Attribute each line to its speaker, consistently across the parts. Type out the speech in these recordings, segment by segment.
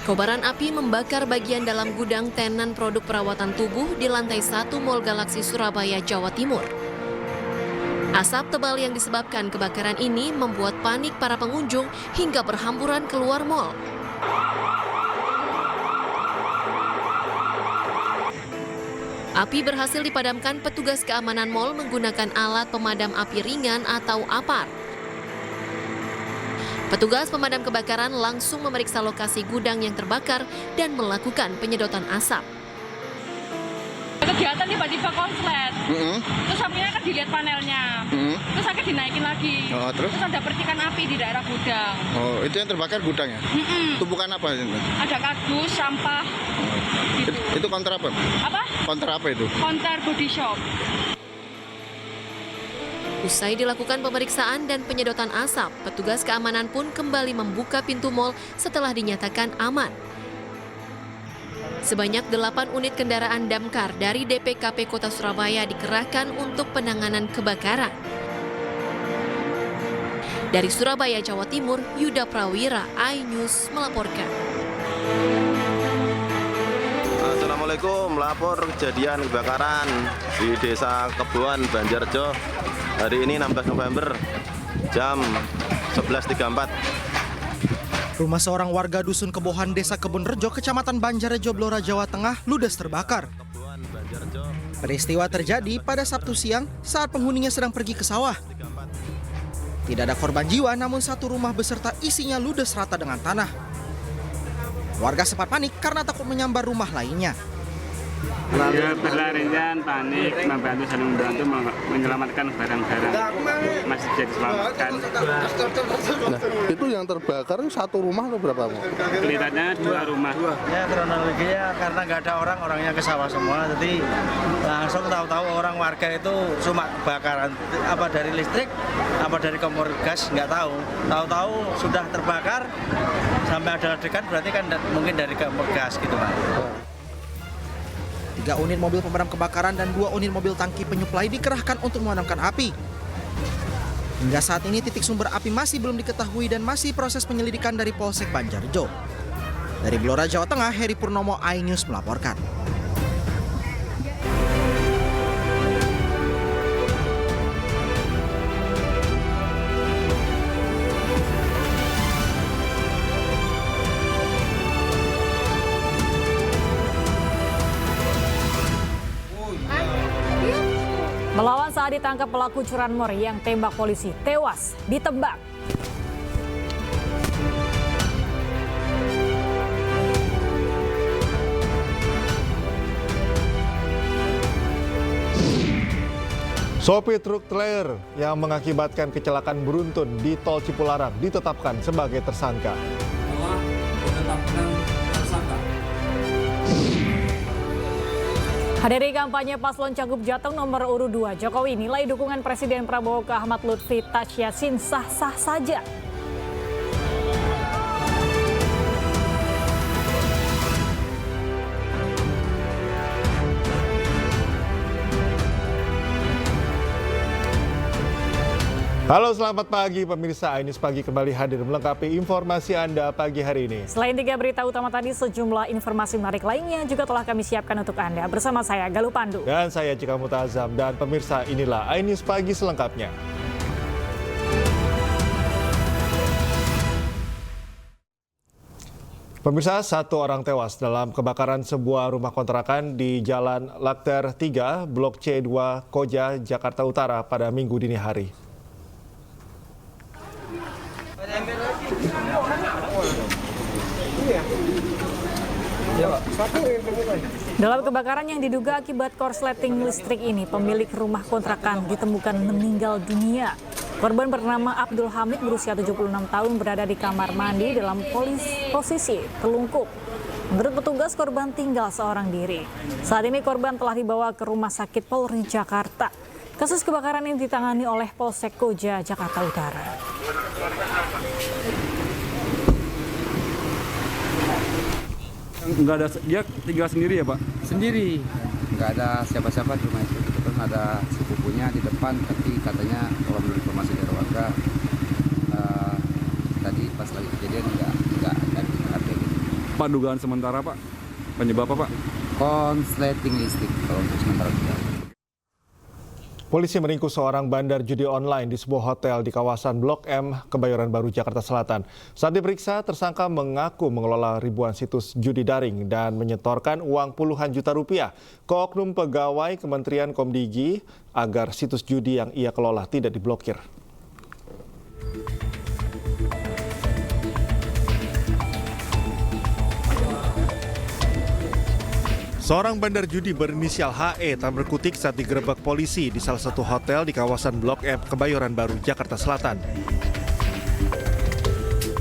Speaker 1: Kobaran api membakar bagian dalam gudang tenan produk perawatan tubuh di lantai 1 Mall Galaxy Surabaya, Jawa Timur. Asap tebal yang disebabkan kebakaran ini membuat panik para pengunjung hingga berhamburan keluar mal. Api berhasil dipadamkan petugas keamanan mal menggunakan alat pemadam api ringan atau APAR. Petugas pemadam kebakaran langsung memeriksa lokasi gudang yang terbakar dan melakukan penyedotan asap.
Speaker 2: Kegiatan tiba-tiba konslet, terus apinya kan dilihat panelnya, terus akhirnya dinaikin lagi, terus ada percikan api di daerah gudang.
Speaker 3: Oh, itu yang terbakar gudangnya? Tumpukan apa?
Speaker 2: Ada kardus, sampah, gitu.
Speaker 3: Itu konter apa?
Speaker 2: Apa?
Speaker 3: Konter apa itu?
Speaker 2: Konter body shop.
Speaker 1: Usai dilakukan pemeriksaan dan penyedotan asap, petugas keamanan pun kembali membuka pintu mal setelah dinyatakan aman. Sebanyak 8 unit kendaraan damkar dari DPKP Kota Surabaya dikerahkan untuk penanganan kebakaran. Dari Surabaya, Jawa Timur, Yuda Prawira, iNews melaporkan.
Speaker 4: Assalamualaikum, melapor kejadian kebakaran di Desa Keboan, Banjarjo. Hari ini 16 November, jam 11.34.
Speaker 5: Rumah seorang warga Dusun Kebohan, Desa Kebonrejo, Kecamatan Banjarjo, Blora, Jawa Tengah, ludes terbakar. Peristiwa terjadi pada Sabtu siang saat penghuninya sedang pergi ke sawah. Tidak ada korban jiwa, namun satu rumah beserta isinya ludes rata dengan tanah. Warga sempat panik karena takut menyambar rumah lainnya.
Speaker 6: Ya, berlarian, panik, membantu saling membantu menyelamatkan barang-barang masih bisa diselamatkan.
Speaker 3: Nah, itu yang terbakar satu rumah atau berapa?
Speaker 6: Kelihatannya 2 rumah.
Speaker 7: Ya, kronologinya karena nggak ada orangnya ke sawah semua, jadi langsung tahu-tahu orang warga itu cuma kebakaran, apa dari listrik, apa dari kompor gas, nggak tahu. Tahu-tahu sudah terbakar sampai ada ledakan, berarti kan mungkin dari kompor gas gitu, Pak.
Speaker 5: 3 unit mobil pemadam kebakaran dan 2 unit mobil tangki penyuplai dikerahkan untuk memadamkan api. Hingga saat ini titik sumber api masih belum diketahui dan masih proses penyelidikan dari Polsek Banjarjo. Dari Blora, Jawa Tengah, Heri Purnomo, iNews melaporkan.
Speaker 8: Melawan saat ditangkap pelaku curanmor yang tembak polisi, tewas ditembak.
Speaker 9: Sopir truk trailer yang mengakibatkan kecelakaan beruntun di Tol Cipularang ditetapkan sebagai tersangka.
Speaker 8: Hadiri kampanye paslon Cagup Jateng nomor urut 2, Jokowi nilai dukungan Presiden Prabowo ke Ahmad Lutfi Taj Yassin sah-sah saja.
Speaker 9: Halo, selamat pagi pemirsa. iNews Pagi kembali hadir melengkapi informasi Anda pagi hari ini.
Speaker 8: Selain 3 berita utama tadi, sejumlah informasi menarik lainnya juga telah kami siapkan untuk Anda. Bersama saya, Galuh Pandu.
Speaker 9: Dan saya Cika Mutazam. Dan pemirsa, inilah iNews Pagi selengkapnya. Pemirsa, 1 orang tewas dalam kebakaran sebuah rumah kontrakan di Jalan Lakter 3, Blok C2, Koja, Jakarta Utara pada Minggu dini hari.
Speaker 8: Dalam kebakaran yang diduga akibat korsleting listrik ini, pemilik rumah kontrakan ditemukan meninggal dunia. Korban bernama Abdul Hamid berusia 76 tahun berada di kamar mandi dalam posisi telungkup. Menurut petugas, korban tinggal seorang diri. Saat ini korban telah dibawa ke Rumah Sakit Polri Jakarta. Kasus kebakaran ini ditangani oleh Polsek Koja, Jakarta Utara.
Speaker 10: Enggak ada, dia tinggal sendiri ya Pak?
Speaker 11: Sendiri, nggak ada siapa-siapa di rumah itu. Kebetulan ada sepupunya di depan, tapi katanya kalau menurut informasi dari warga tadi pas lagi kejadian nggak ada gitu.
Speaker 10: Pak dugaan sementara Pak? Penyebab apa Pak?
Speaker 11: Konsleting listrik kalau untuk sementara.
Speaker 9: Polisi meringkus seorang bandar judi online di sebuah hotel di kawasan Blok M, Kebayoran Baru, Jakarta Selatan. Saat diperiksa, tersangka mengaku mengelola ribuan situs judi daring dan menyetorkan uang puluhan juta rupiah ke oknum pegawai Kementerian Komdigi agar situs judi yang ia kelola tidak diblokir. Seorang bandar judi berinisial HE tak berkutik saat digerebek polisi di salah satu hotel di kawasan Blok M, Kebayoran Baru, Jakarta Selatan.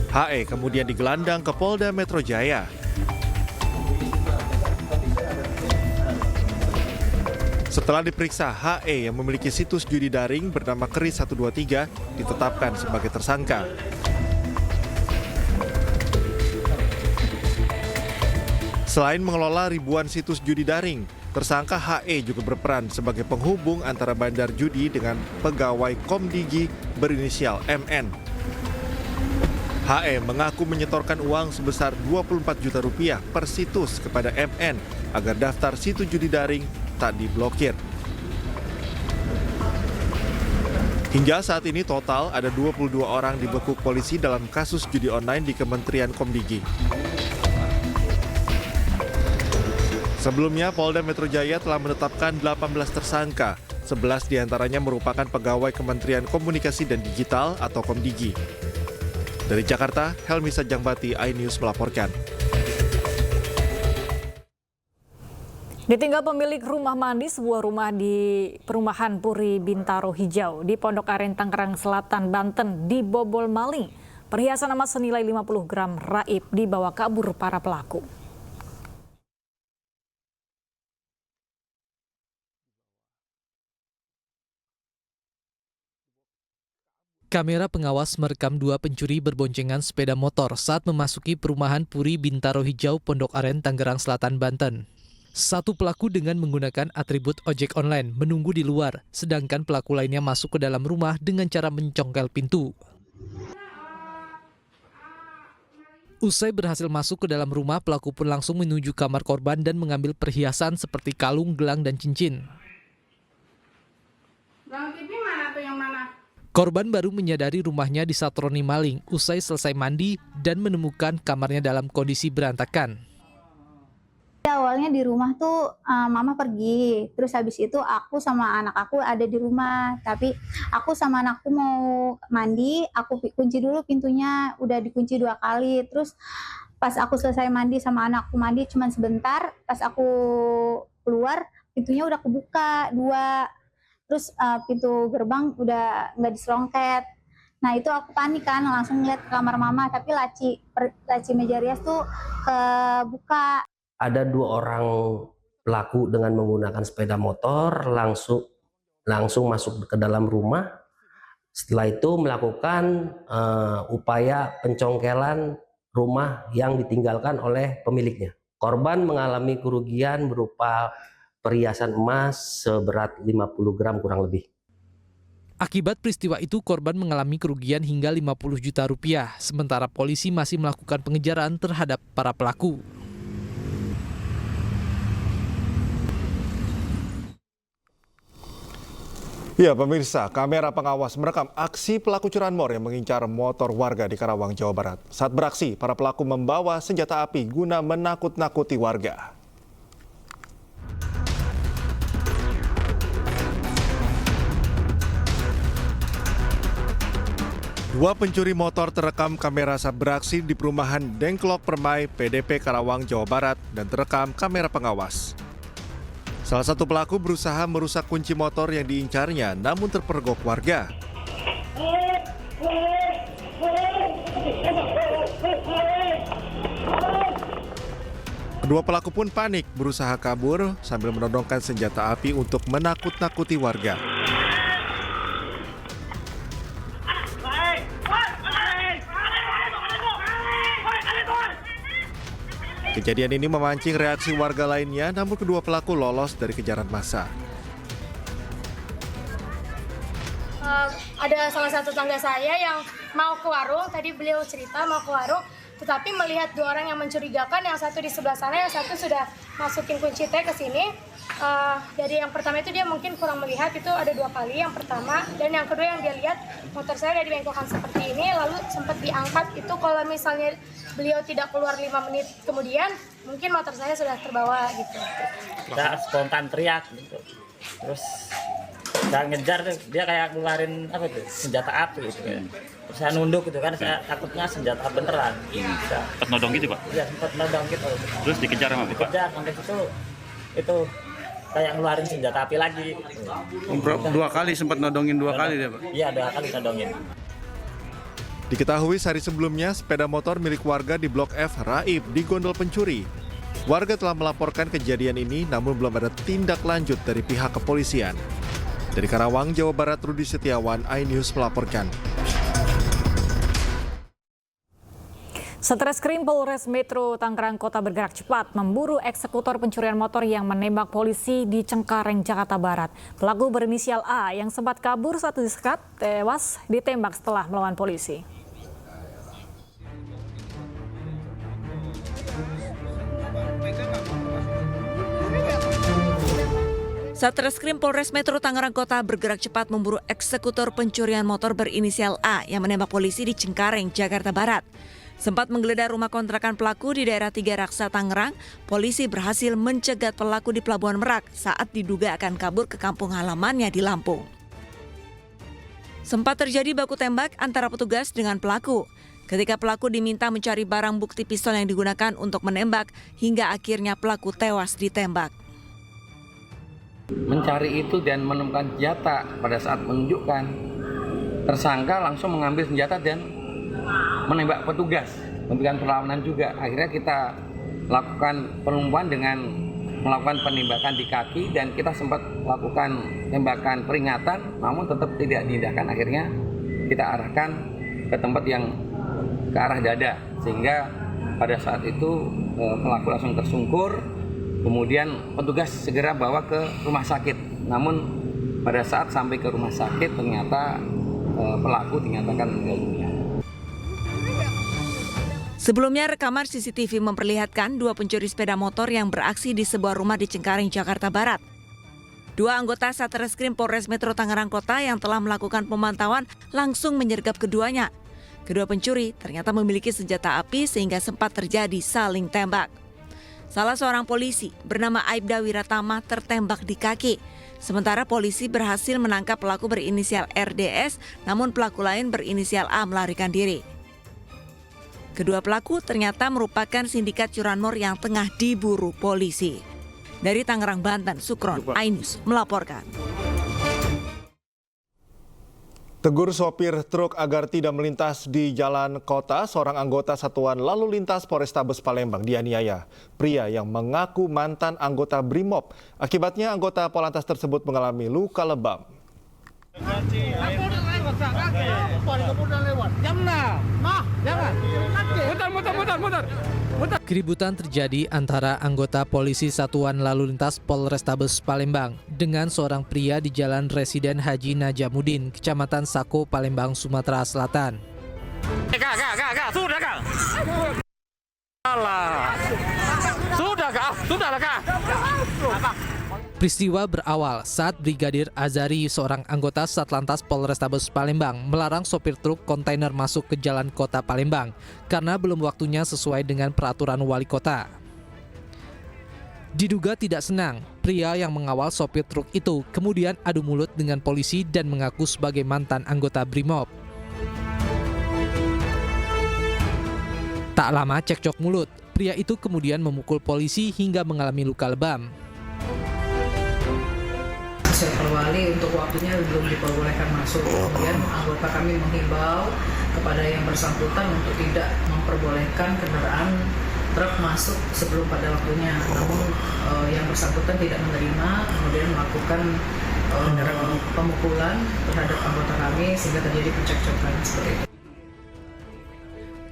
Speaker 9: HE kemudian digelandang ke Polda Metro Jaya. Setelah diperiksa, HE yang memiliki situs judi daring bernama Keris 123 ditetapkan sebagai tersangka. Selain mengelola ribuan situs judi daring, tersangka HE juga berperan sebagai penghubung antara bandar judi dengan pegawai Komdigi berinisial MN. HE mengaku menyetorkan uang sebesar 24 juta rupiah per situs kepada MN agar daftar situs judi daring tak diblokir. Hingga saat ini total ada 22 orang dibekuk polisi dalam kasus judi online di Kementerian Komdigi. Sebelumnya, Polda Metro Jaya telah menetapkan 18 tersangka, 11 diantaranya merupakan pegawai Kementerian Komunikasi dan Digital atau Komdigi. Dari Jakarta, Helmi Sajangbati, iNews melaporkan.
Speaker 8: Ditinggal pemilik rumah mandi sebuah rumah di perumahan Puri Bintaro Hijau di Pondok Aren, Tangerang Selatan, Banten dibobol maling. Perhiasan emas senilai 50 gram raib dibawa kabur para pelaku.
Speaker 12: Kamera pengawas merekam dua pencuri berboncengan sepeda motor saat memasuki perumahan Puri Bintaro Hijau, Pondok Aren, Tangerang Selatan, Banten. Satu pelaku dengan menggunakan atribut ojek online menunggu di luar, sedangkan pelaku lainnya masuk ke dalam rumah dengan cara mencongkel pintu. Usai berhasil masuk ke dalam rumah, pelaku pun langsung menuju kamar korban dan mengambil perhiasan seperti kalung, gelang, dan cincin.
Speaker 2: Bang TV mana tuh yang mana?
Speaker 12: Korban baru menyadari rumahnya disatroni maling usai selesai mandi dan menemukan kamarnya dalam kondisi berantakan.
Speaker 13: Awalnya di rumah tuh mama pergi, terus habis itu aku sama anak aku ada di rumah. Tapi aku sama anakku mau mandi, aku kunci dulu pintunya, udah dikunci 2 kali. Terus pas aku selesai mandi sama anakku mandi cuma sebentar, pas aku keluar pintunya udah kebuka 2. Terus pintu gerbang udah nggak diselongket. Nah itu aku panik kan, langsung lihat ke kamar mama, tapi laci meja rias tuh kebuka.
Speaker 14: Ada 2 orang pelaku dengan menggunakan sepeda motor langsung masuk ke dalam rumah. Setelah itu melakukan upaya pencongkelan rumah yang ditinggalkan oleh pemiliknya. Korban mengalami kerugian berupa perhiasan emas seberat 50 gram kurang lebih.
Speaker 12: Akibat peristiwa itu, korban mengalami kerugian hingga 50 juta rupiah, sementara polisi masih melakukan pengejaran terhadap para pelaku.
Speaker 9: Ya pemirsa, kamera pengawas merekam aksi pelaku curanmor yang mengincar motor warga di Karawang, Jawa Barat. Saat beraksi, para pelaku membawa senjata api guna menakut-nakuti warga. Dua pencuri motor terekam kamera saat beraksi di perumahan Dengklok Permai, PDP Karawang, Jawa Barat dan terekam kamera pengawas. Salah satu pelaku berusaha merusak kunci motor yang diincarnya namun terpergok warga. Kedua pelaku pun panik berusaha kabur sambil menodongkan senjata api untuk menakut-nakuti warga. Kejadian ini memancing reaksi warga lainnya, namun kedua pelaku lolos dari kejaran massa.
Speaker 15: Ada salah satu tetangga saya yang mau ke warung, tadi beliau cerita mau ke warung, Tetapi melihat 2 orang yang mencurigakan, yang satu di sebelah sana, yang satu sudah masukin kunci T ke sini. Dari yang pertama itu dia mungkin kurang melihat, itu ada 2 kali yang pertama, dan yang kedua yang dia lihat motor saya dari bengkokan seperti ini, lalu sempat diangkat. Itu kalau misalnya beliau tidak keluar 5 menit kemudian, mungkin motor saya sudah terbawa gitu.
Speaker 16: Kita spontan teriak gitu. Terus saya ngejar, dia kayak ngeluarin apa itu, senjata api gitu kan. Terus saya nunduk gitu kan, saya takutnya senjata beneran.
Speaker 17: Pas nodong gitu Pak?
Speaker 16: Iya, sempat nodong gitu.
Speaker 17: Terus dikejar sama Bapak?
Speaker 16: Dikejar, sampai itu kayak ngeluarin senjata api lagi.
Speaker 10: 2 kali sempat nodongin 2 kali dia Pak?
Speaker 16: Iya, 2 kali nodongin.
Speaker 9: Diketahui sehari sebelumnya sepeda motor milik warga di Blok F raib digondol pencuri. Warga telah melaporkan kejadian ini namun belum ada tindak lanjut dari pihak kepolisian. Dari Karawang, Jawa Barat, Rudi Setiawan, iNews melaporkan.
Speaker 8: Satreskrim Polres Metro Tangerang Kota bergerak cepat memburu eksekutor pencurian motor yang menembak polisi di Cengkareng, Jakarta Barat. Pelaku berinisial A yang sempat kabur saat disekat tewas ditembak setelah melawan polisi.
Speaker 18: Satreskrim Polres Metro Tangerang Kota bergerak cepat memburu eksekutor pencurian motor berinisial A yang menembak polisi di Cengkareng, Jakarta Barat. Sempat menggeledah rumah kontrakan pelaku di daerah Tiga Raksa, Tangerang, polisi berhasil mencegat pelaku di Pelabuhan Merak saat diduga akan kabur ke kampung halamannya di Lampung. Sempat terjadi baku tembak antara petugas dengan pelaku. Ketika pelaku diminta mencari barang bukti pistol yang digunakan untuk menembak, hingga akhirnya pelaku tewas ditembak.
Speaker 11: Mencari itu dan menemukan senjata. Pada saat menunjukkan, tersangka langsung mengambil senjata dan menembak petugas, memberikan perlawanan juga. Akhirnya kita lakukan penumpuan dengan melakukan penembakan di kaki dan kita sempat lakukan tembakan peringatan, namun tetap tidak diindahkan. Akhirnya kita arahkan ke tempat yang ke arah dada, sehingga pada saat itu pelaku langsung tersungkur. Kemudian petugas segera bawa ke rumah sakit. Namun pada saat sampai ke rumah sakit ternyata pelaku dinyatakan meninggal dunia.
Speaker 18: Sebelumnya rekaman CCTV memperlihatkan 2 pencuri sepeda motor yang beraksi di sebuah rumah di Cengkareng, Jakarta Barat. 2 anggota Satreskrim Polres Metro Tangerang Kota yang telah melakukan pemantauan langsung menyergap keduanya. Kedua pencuri ternyata memiliki senjata api sehingga sempat terjadi saling tembak. Salah seorang polisi bernama Aibda Wiratama tertembak di kaki. Sementara polisi berhasil menangkap pelaku berinisial RDS, namun pelaku lain berinisial A melarikan diri. Kedua pelaku ternyata merupakan sindikat curanmor yang tengah diburu polisi. Dari Tangerang, Banten, Sukron, iNews melaporkan.
Speaker 9: Tegur sopir truk agar tidak melintas di jalan kota, seorang anggota Satuan Lalu Lintas Polrestabes Palembang dianiaya pria yang mengaku mantan anggota Brimob. Akibatnya anggota Polantas tersebut mengalami luka lebam.
Speaker 12: Keributan terjadi antara anggota polisi Satuan Lalu Lintas Polrestabes Palembang dengan seorang pria di Jalan Residen Haji Najamuddin, Kecamatan Sako, Palembang, Sumatera Selatan. Peristiwa berawal saat Brigadir Azari, seorang anggota Satlantas Polrestabes Palembang, melarang sopir truk kontainer masuk ke jalan kota Palembang karena belum waktunya sesuai dengan peraturan wali kota. Diduga tidak senang, pria yang mengawal sopir truk itu kemudian adu mulut dengan polisi dan mengaku sebagai mantan anggota Brimob. Tak lama cekcok mulut, pria itu kemudian memukul polisi hingga mengalami luka lebam.
Speaker 19: Hasil perwali untuk waktunya belum diperbolehkan masuk. Kemudian anggota kami menghimbau kepada yang bersangkutan untuk tidak memperbolehkan kendaraan truk masuk sebelum pada waktunya. Namun yang bersangkutan tidak menerima, kemudian melakukan pemukulan terhadap anggota kami sehingga terjadi percekcokan seperti itu.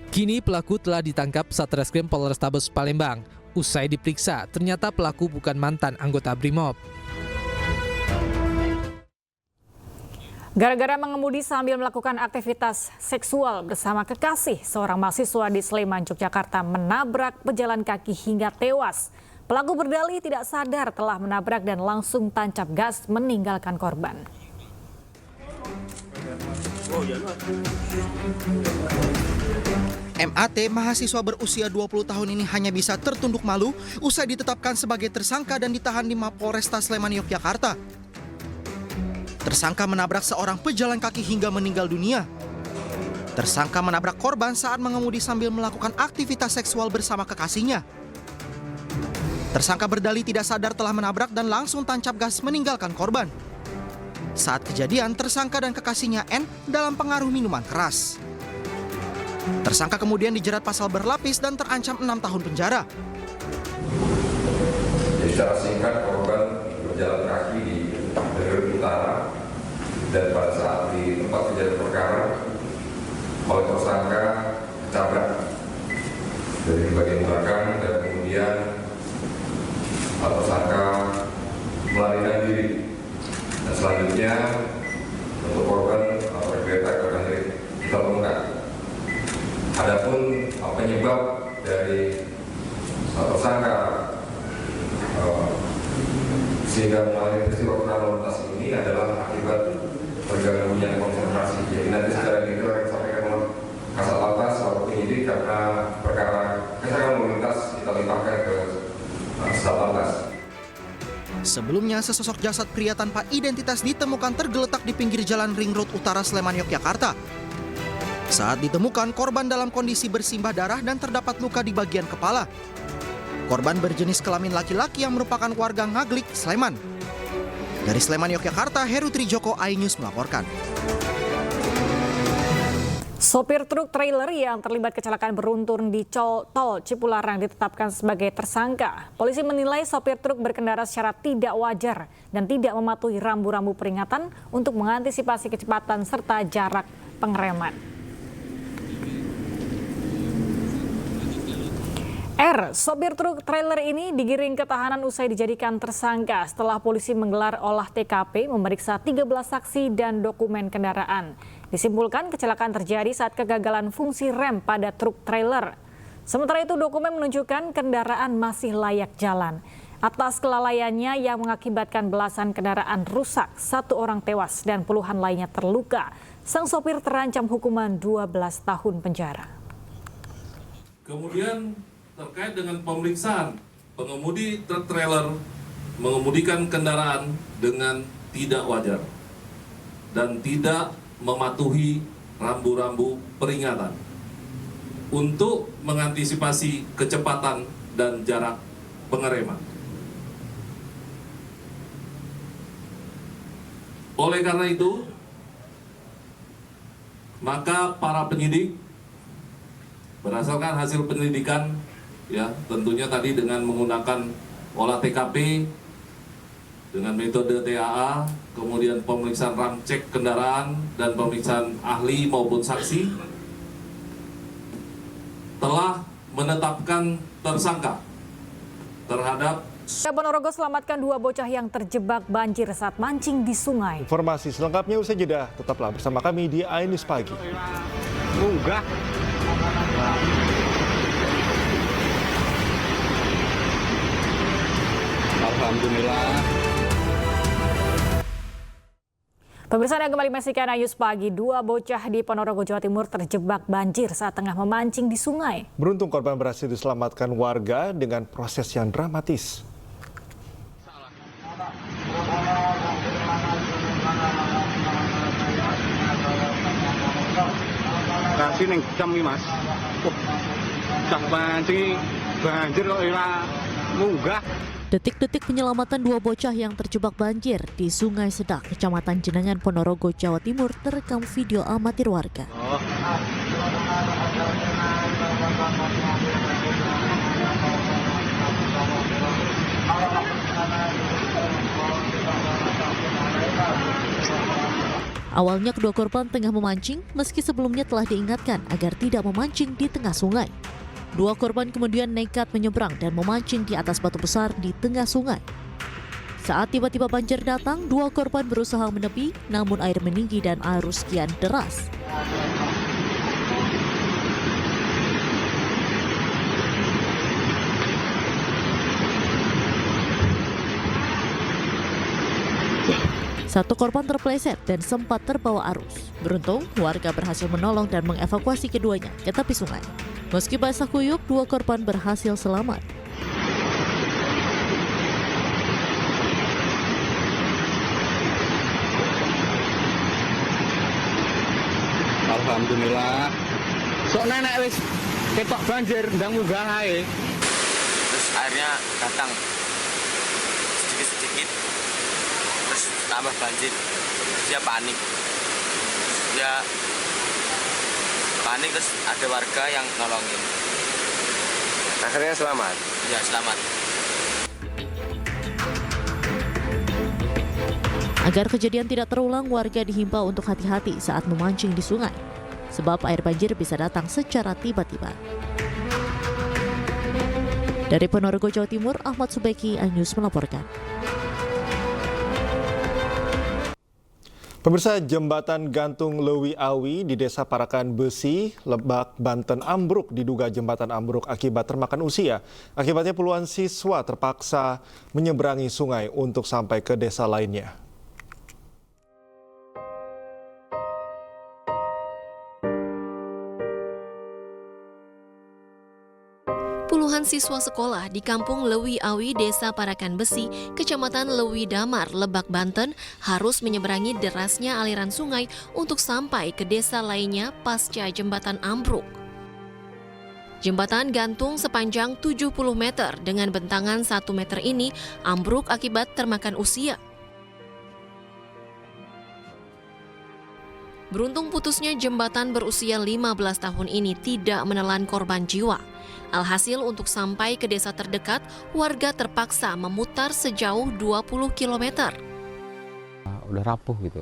Speaker 12: Kini pelaku telah ditangkap Satreskrim Polrestabes Palembang. Usai diperiksa, ternyata pelaku bukan mantan anggota Brimob.
Speaker 8: Gara-gara mengemudi sambil melakukan aktivitas seksual bersama kekasih, seorang mahasiswa di Sleman, Yogyakarta menabrak pejalan kaki hingga tewas. Pelaku berdalih tidak sadar telah menabrak dan langsung tancap gas meninggalkan korban.
Speaker 5: MAT, mahasiswa berusia 20 tahun ini hanya bisa tertunduk malu usai ditetapkan sebagai tersangka dan ditahan di Mapolresta Sleman, Yogyakarta. Tersangka menabrak seorang pejalan kaki hingga meninggal dunia. Tersangka menabrak korban saat mengemudi sambil melakukan aktivitas seksual bersama kekasihnya. Tersangka berdalih tidak sadar telah menabrak dan langsung tancap gas meninggalkan korban. Saat kejadian, tersangka dan kekasihnya N dalam pengaruh minuman keras. Tersangka kemudian dijerat pasal berlapis dan terancam 6 tahun penjara.
Speaker 20: Jadi secara singkat, korban berjalan kaki di jalur utara dan pada saat di tempat kejadian perkara oleh tersangka ketabrak dari bagian belakang dan kemudian tersangka melarikan diri. Dan selanjutnya untuk korban kereta kita temukan. Adapun penyebab dari tersangka sehingga mengalami peristiwa lalu lintas ini adalah akibat terganggunya konsentrasi. Jadi nanti secara detail akan disampaikan oleh Kasat Lantas atau penyidik karena perkara kecelakaan lalu lintas kita limpahkan ke Kasat Lantas.
Speaker 5: Sebelumnya, sesosok jasad pria tanpa identitas ditemukan tergeletak di pinggir jalan Ring Road Utara Sleman, Yogyakarta. Saat ditemukan, korban dalam kondisi bersimbah darah dan terdapat luka di bagian kepala. Korban berjenis kelamin laki-laki yang merupakan warga Ngaglik, Sleman. Dari Sleman, Yogyakarta, Heru Trijoko, iNews melaporkan.
Speaker 8: Sopir truk trailer yang terlibat kecelakaan beruntun di tol Cipularang ditetapkan sebagai tersangka. Polisi menilai sopir truk berkendara secara tidak wajar dan tidak mematuhi rambu-rambu peringatan untuk mengantisipasi kecepatan serta jarak pengereman. R, sopir truk trailer ini digiring ke tahanan usai dijadikan tersangka setelah polisi menggelar olah TKP, memeriksa 13 saksi dan dokumen kendaraan. Disimpulkan kecelakaan terjadi saat kegagalan fungsi rem pada truk trailer. Sementara itu dokumen menunjukkan kendaraan masih layak jalan. Atas kelalaiannya yang mengakibatkan belasan kendaraan rusak, 1 orang tewas dan puluhan lainnya terluka. Sang sopir terancam hukuman 12 tahun penjara.
Speaker 21: Kemudian terkait dengan pemeriksaan pengemudi truk trailer mengemudikan kendaraan dengan tidak wajar dan tidak mematuhi rambu-rambu peringatan untuk mengantisipasi kecepatan dan jarak pengereman. Oleh karena itu, maka para penyidik berdasarkan hasil penyelidikan, ya tentunya tadi dengan menggunakan olah TKP dengan metode TAA, kemudian pemeriksaan ramcek kendaraan dan pemeriksaan ahli maupun saksi, telah menetapkan tersangka terhadap
Speaker 8: Ponorogo selamatkan 2 bocah yang terjebak banjir saat mancing di sungai.
Speaker 9: Informasi selengkapnya usai jeda, tetaplah bersama kami di iNews Pagi.
Speaker 10: Enggak. Alhamdulillah.
Speaker 8: Pemirsa yang kembali menyaksikan iNews Pagi, 2 bocah di Ponorogo, Jawa Timur terjebak banjir saat tengah memancing di sungai.
Speaker 9: Beruntung korban berhasil diselamatkan warga dengan proses yang dramatis.
Speaker 10: Kasih neng jam nih mas. Cak mancing banjir kok ora munggah.
Speaker 22: Detik-detik penyelamatan 2 bocah yang terjebak banjir di Sungai Sedak, Kecamatan Jenangan, Ponorogo, Jawa Timur terekam video amatir warga. Awalnya kedua korban tengah memancing, meski sebelumnya telah diingatkan agar tidak memancing di tengah sungai. 2 korban kemudian nekat menyeberang dan memancing di atas batu besar di tengah sungai. Saat tiba-tiba banjir datang, 2 korban berusaha menepi, namun air meninggi dan arus kian deras. Satu korban terpeleset dan sempat terbawa arus. Beruntung, warga berhasil menolong dan mengevakuasi keduanya ke tepi sungai. Meski basah kuyup, 2 korban berhasil selamat.
Speaker 10: Alhamdulillah. Sok nenek wis ketok banjir ndang munggah ae.
Speaker 1: Terus airnya datang sedikit-sedikit. Terus tambah banjir. Dia panik. Dia panik terus ada warga yang nolongin. Akhirnya selamat. Ya, selamat.
Speaker 22: Agar kejadian tidak terulang, warga dihimbau untuk hati-hati saat memancing di sungai, sebab air banjir bisa datang secara tiba-tiba. Dari Ponorogo, Jawa Timur, Ahmad Subeki, iNews melaporkan.
Speaker 9: Pemirsa, jembatan gantung Lewi Awi di Desa Parakan Besi, Lebak, Banten ambruk. Diduga jembatan ambruk akibat termakan usia. Akibatnya puluhan siswa terpaksa menyeberangi sungai untuk sampai ke desa lainnya.
Speaker 4: Puluhan siswa sekolah di Kampung Lewi Awi, Desa Parakan Besi, Kecamatan Lewi Damar, Lebak, Banten harus menyeberangi derasnya aliran sungai untuk sampai ke desa lainnya pasca jembatan ambruk. Jembatan gantung sepanjang 70 meter dengan bentangan 1 meter ini ambruk akibat termakan usia. Beruntung putusnya jembatan berusia 15 tahun ini tidak menelan korban jiwa. Alhasil untuk sampai ke desa terdekat, warga terpaksa memutar sejauh 20 km.
Speaker 23: Udah rapuh gitu.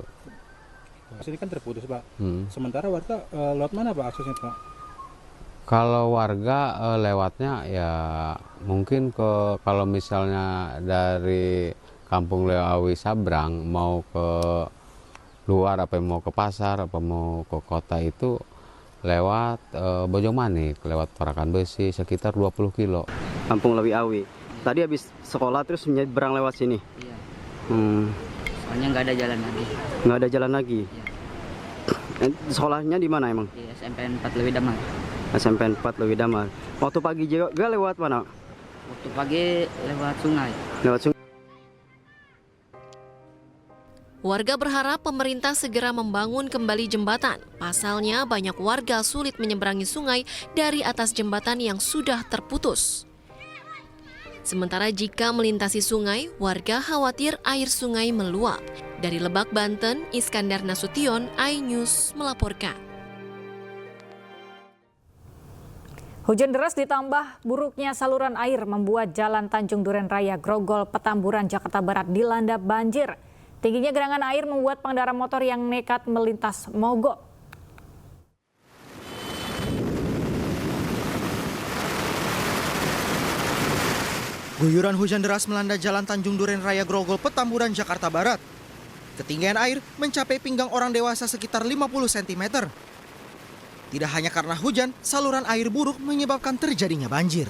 Speaker 24: Sini kan terputus, Pak. Sementara warga lewat mana, Pak, aksesnya, Pak?
Speaker 23: Kalau warga lewatnya ya mungkin kalau misalnya dari Kampung Lewi Awi Sabrang mau ke luar, apa mau ke pasar, apa mau ke kota itu lewat Bojongmanik, lewat Parakan Besi sekitar 20 kilo.
Speaker 25: Kampung Lewi Awi. Tadi habis sekolah terus menyeberang lewat sini?
Speaker 26: Iya. Soalnya nggak ada jalan lagi.
Speaker 25: Nggak ada jalan lagi? Iya. Sekolahnya di mana emang?
Speaker 26: Di SMP 4 Lewi Damar.
Speaker 25: SMP 4 Lewi Damar. Waktu pagi juga lewat mana?
Speaker 26: Waktu pagi lewat sungai.
Speaker 25: Lewat sungai.
Speaker 4: Warga berharap pemerintah segera membangun kembali jembatan. Pasalnya banyak warga sulit menyeberangi sungai dari atas jembatan yang sudah terputus. Sementara jika melintasi sungai, warga khawatir air sungai meluap. Dari Lebak, Banten, Iskandar Nasution, iNews melaporkan.
Speaker 8: Hujan deras ditambah buruknya saluran air membuat Jalan Tanjung Duren Raya, Grogol, Petamburan, Jakarta Barat dilanda banjir. Tingginya genangan air membuat pengendara motor yang nekat melintas mogok.
Speaker 5: Guyuran hujan deras melanda Jalan Tanjung Duren Raya, Grogol, Petamburan, Jakarta Barat. Ketinggian air mencapai pinggang orang dewasa sekitar 50 cm. Tidak hanya karena hujan, saluran air buruk menyebabkan terjadinya banjir.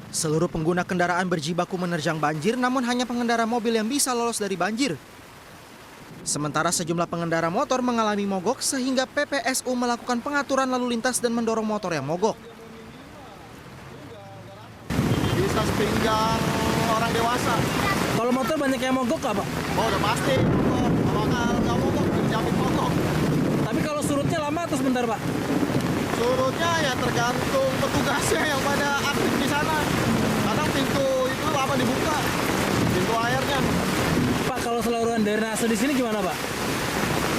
Speaker 5: Seluruh pengguna kendaraan berjibaku menerjang banjir, namun hanya pengendara mobil yang bisa lolos dari banjir. Sementara sejumlah pengendara motor mengalami mogok sehingga PPSU melakukan pengaturan lalu lintas dan mendorong motor yang mogok.
Speaker 3: Bisa sepinggang orang dewasa.
Speaker 24: Kalau motor banyak yang mogok nggak, Pak?
Speaker 3: Oh, udah pasti. Kalau nggak mogok, dijamin mogok.
Speaker 24: Tapi kalau surutnya lama atau sebentar, Pak?
Speaker 3: Surutnya ya tergantung petugasnya yang pada aktif di sana. Kadang pintu itu lama dibuka, pintu airnya.
Speaker 24: Pak, kalau saluran drainase di sini gimana, Pak?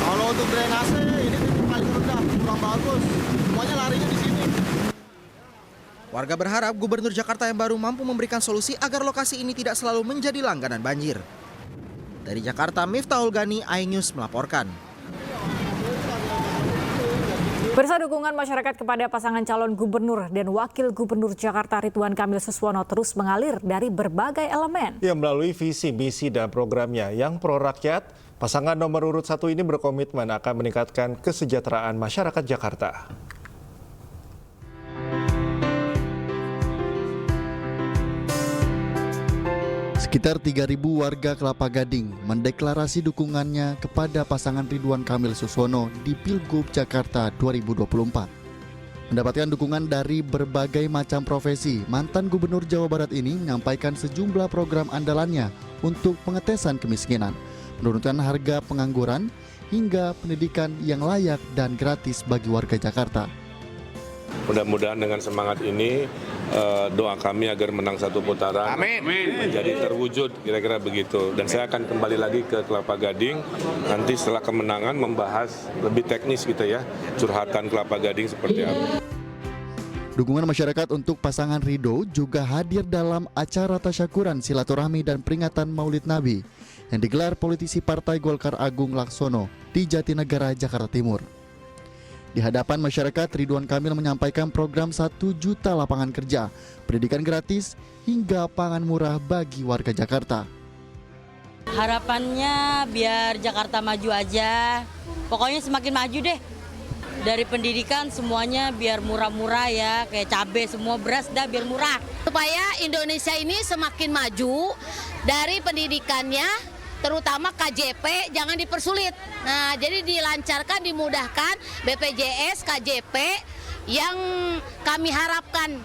Speaker 3: Kalau untuk drainase ini titik paling rendah, kurang bagus. Semuanya larinya di sini.
Speaker 5: Warga berharap Gubernur Jakarta yang baru mampu memberikan solusi agar lokasi ini tidak selalu menjadi langganan banjir. Dari Jakarta, Miftahul Gani, iNews melaporkan.
Speaker 8: Pemirsa, dukungan masyarakat kepada pasangan calon gubernur dan wakil gubernur Jakarta Ridwan Kamil Suswono terus mengalir dari berbagai elemen.
Speaker 9: Ya, melalui visi, misi, dan programnya yang pro rakyat, pasangan nomor urut 1 ini berkomitmen akan meningkatkan kesejahteraan masyarakat Jakarta.
Speaker 2: Sekitar 3.000 warga Kelapa Gading mendeklarasi dukungannya kepada pasangan Ridwan Kamil Suswono di Pilgub Jakarta 2024. Mendapatkan dukungan dari berbagai macam profesi, mantan Gubernur Jawa Barat ini menyampaikan sejumlah program andalannya untuk pengetesan kemiskinan, menurunkan harga pengangguran, hingga pendidikan yang layak dan gratis bagi warga Jakarta.
Speaker 6: Mudah-mudahan dengan semangat ini doa kami agar menang 1 putaran menjadi terwujud, kira-kira begitu. Dan saya akan kembali lagi ke Kelapa Gading nanti setelah kemenangan membahas lebih teknis gitu ya, curhatan Kelapa Gading seperti apa.
Speaker 2: Dukungan masyarakat untuk pasangan Ridho juga hadir dalam acara tasyakuran silaturahmi dan peringatan Maulid Nabi yang digelar politisi Partai Golkar Agung Laksono di Jatinegara, Jakarta Timur. Di hadapan masyarakat, Ridwan Kamil menyampaikan program 1 juta lapangan kerja, pendidikan gratis, hingga pangan murah bagi warga Jakarta.
Speaker 7: Harapannya biar Jakarta maju aja, pokoknya semakin maju deh. Dari pendidikan semuanya biar murah-murah ya, kayak cabai semua, beras dah biar murah.
Speaker 13: Supaya Indonesia ini semakin maju dari pendidikannya, terutama KJP jangan dipersulit. Nah, jadi dilancarkan, dimudahkan BPJS, KJP yang kami harapkan.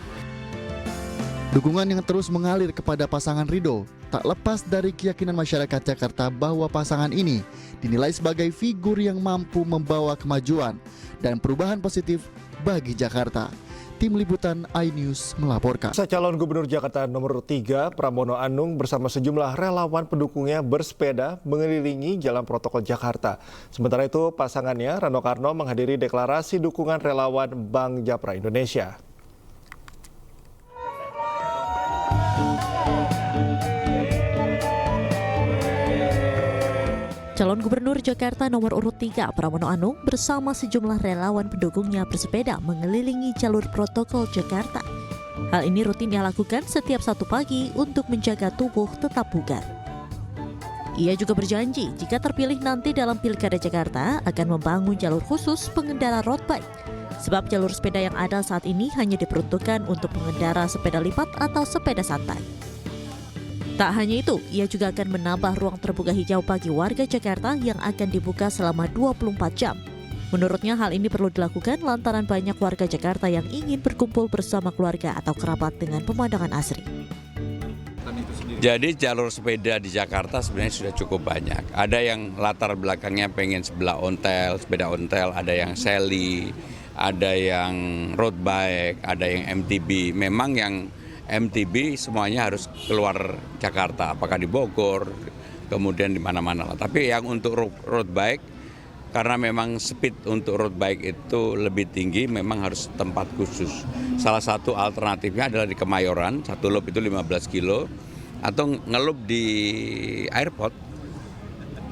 Speaker 2: Dukungan yang terus mengalir kepada pasangan Ridho tak lepas dari keyakinan masyarakat Jakarta bahwa pasangan ini dinilai sebagai figur yang mampu membawa kemajuan dan perubahan positif bagi Jakarta. Tim Liputan iNews melaporkan.
Speaker 9: Calon Gubernur Jakarta nomor 3, Pramono Anung bersama sejumlah relawan pendukungnya bersepeda mengelilingi Jalan Protokol Jakarta. Sementara itu, pasangannya Rano Karno menghadiri deklarasi dukungan relawan Bank Japra Indonesia.
Speaker 22: Calon Gubernur Jakarta nomor urut 3 Pramono Anung bersama sejumlah relawan pendukungnya bersepeda mengelilingi jalur protokol Jakarta. Hal ini rutin ia lakukan setiap Sabtu pagi untuk menjaga tubuh tetap bugar. Ia juga berjanji jika terpilih nanti dalam Pilkada Jakarta akan membangun jalur khusus pengendara road bike. Sebab jalur sepeda yang ada saat ini hanya diperuntukkan untuk pengendara sepeda lipat atau sepeda santai. Tak hanya itu, ia juga akan menambah ruang terbuka hijau bagi warga Jakarta yang akan dibuka selama 24 jam. Menurutnya hal ini perlu dilakukan lantaran banyak warga Jakarta yang ingin berkumpul bersama keluarga atau kerabat dengan pemandangan asri.
Speaker 14: Jadi jalur sepeda di Jakarta sebenarnya sudah cukup banyak. Ada yang latar belakangnya pengen sebelah ontel, sepeda ontel, ada yang seli, ada yang road bike, ada yang MTB. Memang yang MTB semuanya harus keluar Jakarta, apakah di Bogor, kemudian di mana-mana lah. Tapi yang untuk road bike, karena memang speed untuk road bike itu lebih tinggi, memang harus tempat khusus. Salah satu alternatifnya adalah di Kemayoran, satu loop itu 15 kilo, atau ngelup di airport.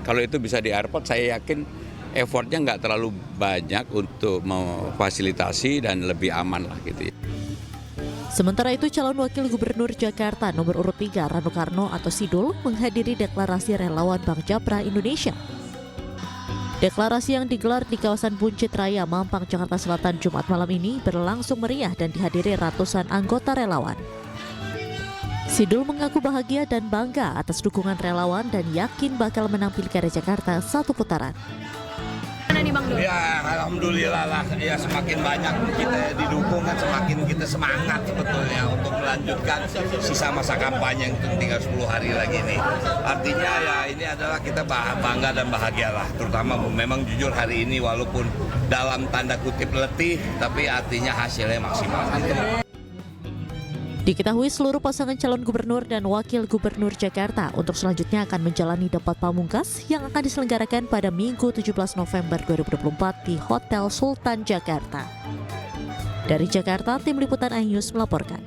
Speaker 14: Kalau itu bisa di airport, saya yakin effortnya nggak terlalu banyak untuk memfasilitasi dan lebih aman lah gitu ya.
Speaker 22: Sementara itu, calon wakil gubernur Jakarta nomor urut 3 Rano Karno atau Sidul menghadiri deklarasi relawan Bank Japra Indonesia. Deklarasi yang digelar di kawasan Buncit Raya, Mampang, Jakarta Selatan Jumat malam ini berlangsung meriah dan dihadiri ratusan anggota relawan. Sidul mengaku bahagia dan bangga atas dukungan relawan dan yakin bakal menang Pilkada Jakarta 1 putaran.
Speaker 15: Ya, alhamdulillah lah. Ya, semakin banyak kita didukung kan semakin kita semangat sebetulnya untuk melanjutkan sisa masa kampanye yang tinggal 10 hari lagi nih. Artinya ya ini adalah kita bangga dan bahagia lah. Terutama memang jujur hari ini walaupun dalam tanda kutip letih, tapi artinya hasilnya maksimal.
Speaker 22: Diketahui seluruh pasangan calon gubernur dan wakil gubernur Jakarta untuk selanjutnya akan menjalani debat pamungkas yang akan diselenggarakan pada Minggu 17 November 2024 di Hotel Sultan Jakarta. Dari Jakarta, Tim Liputan iNews melaporkan.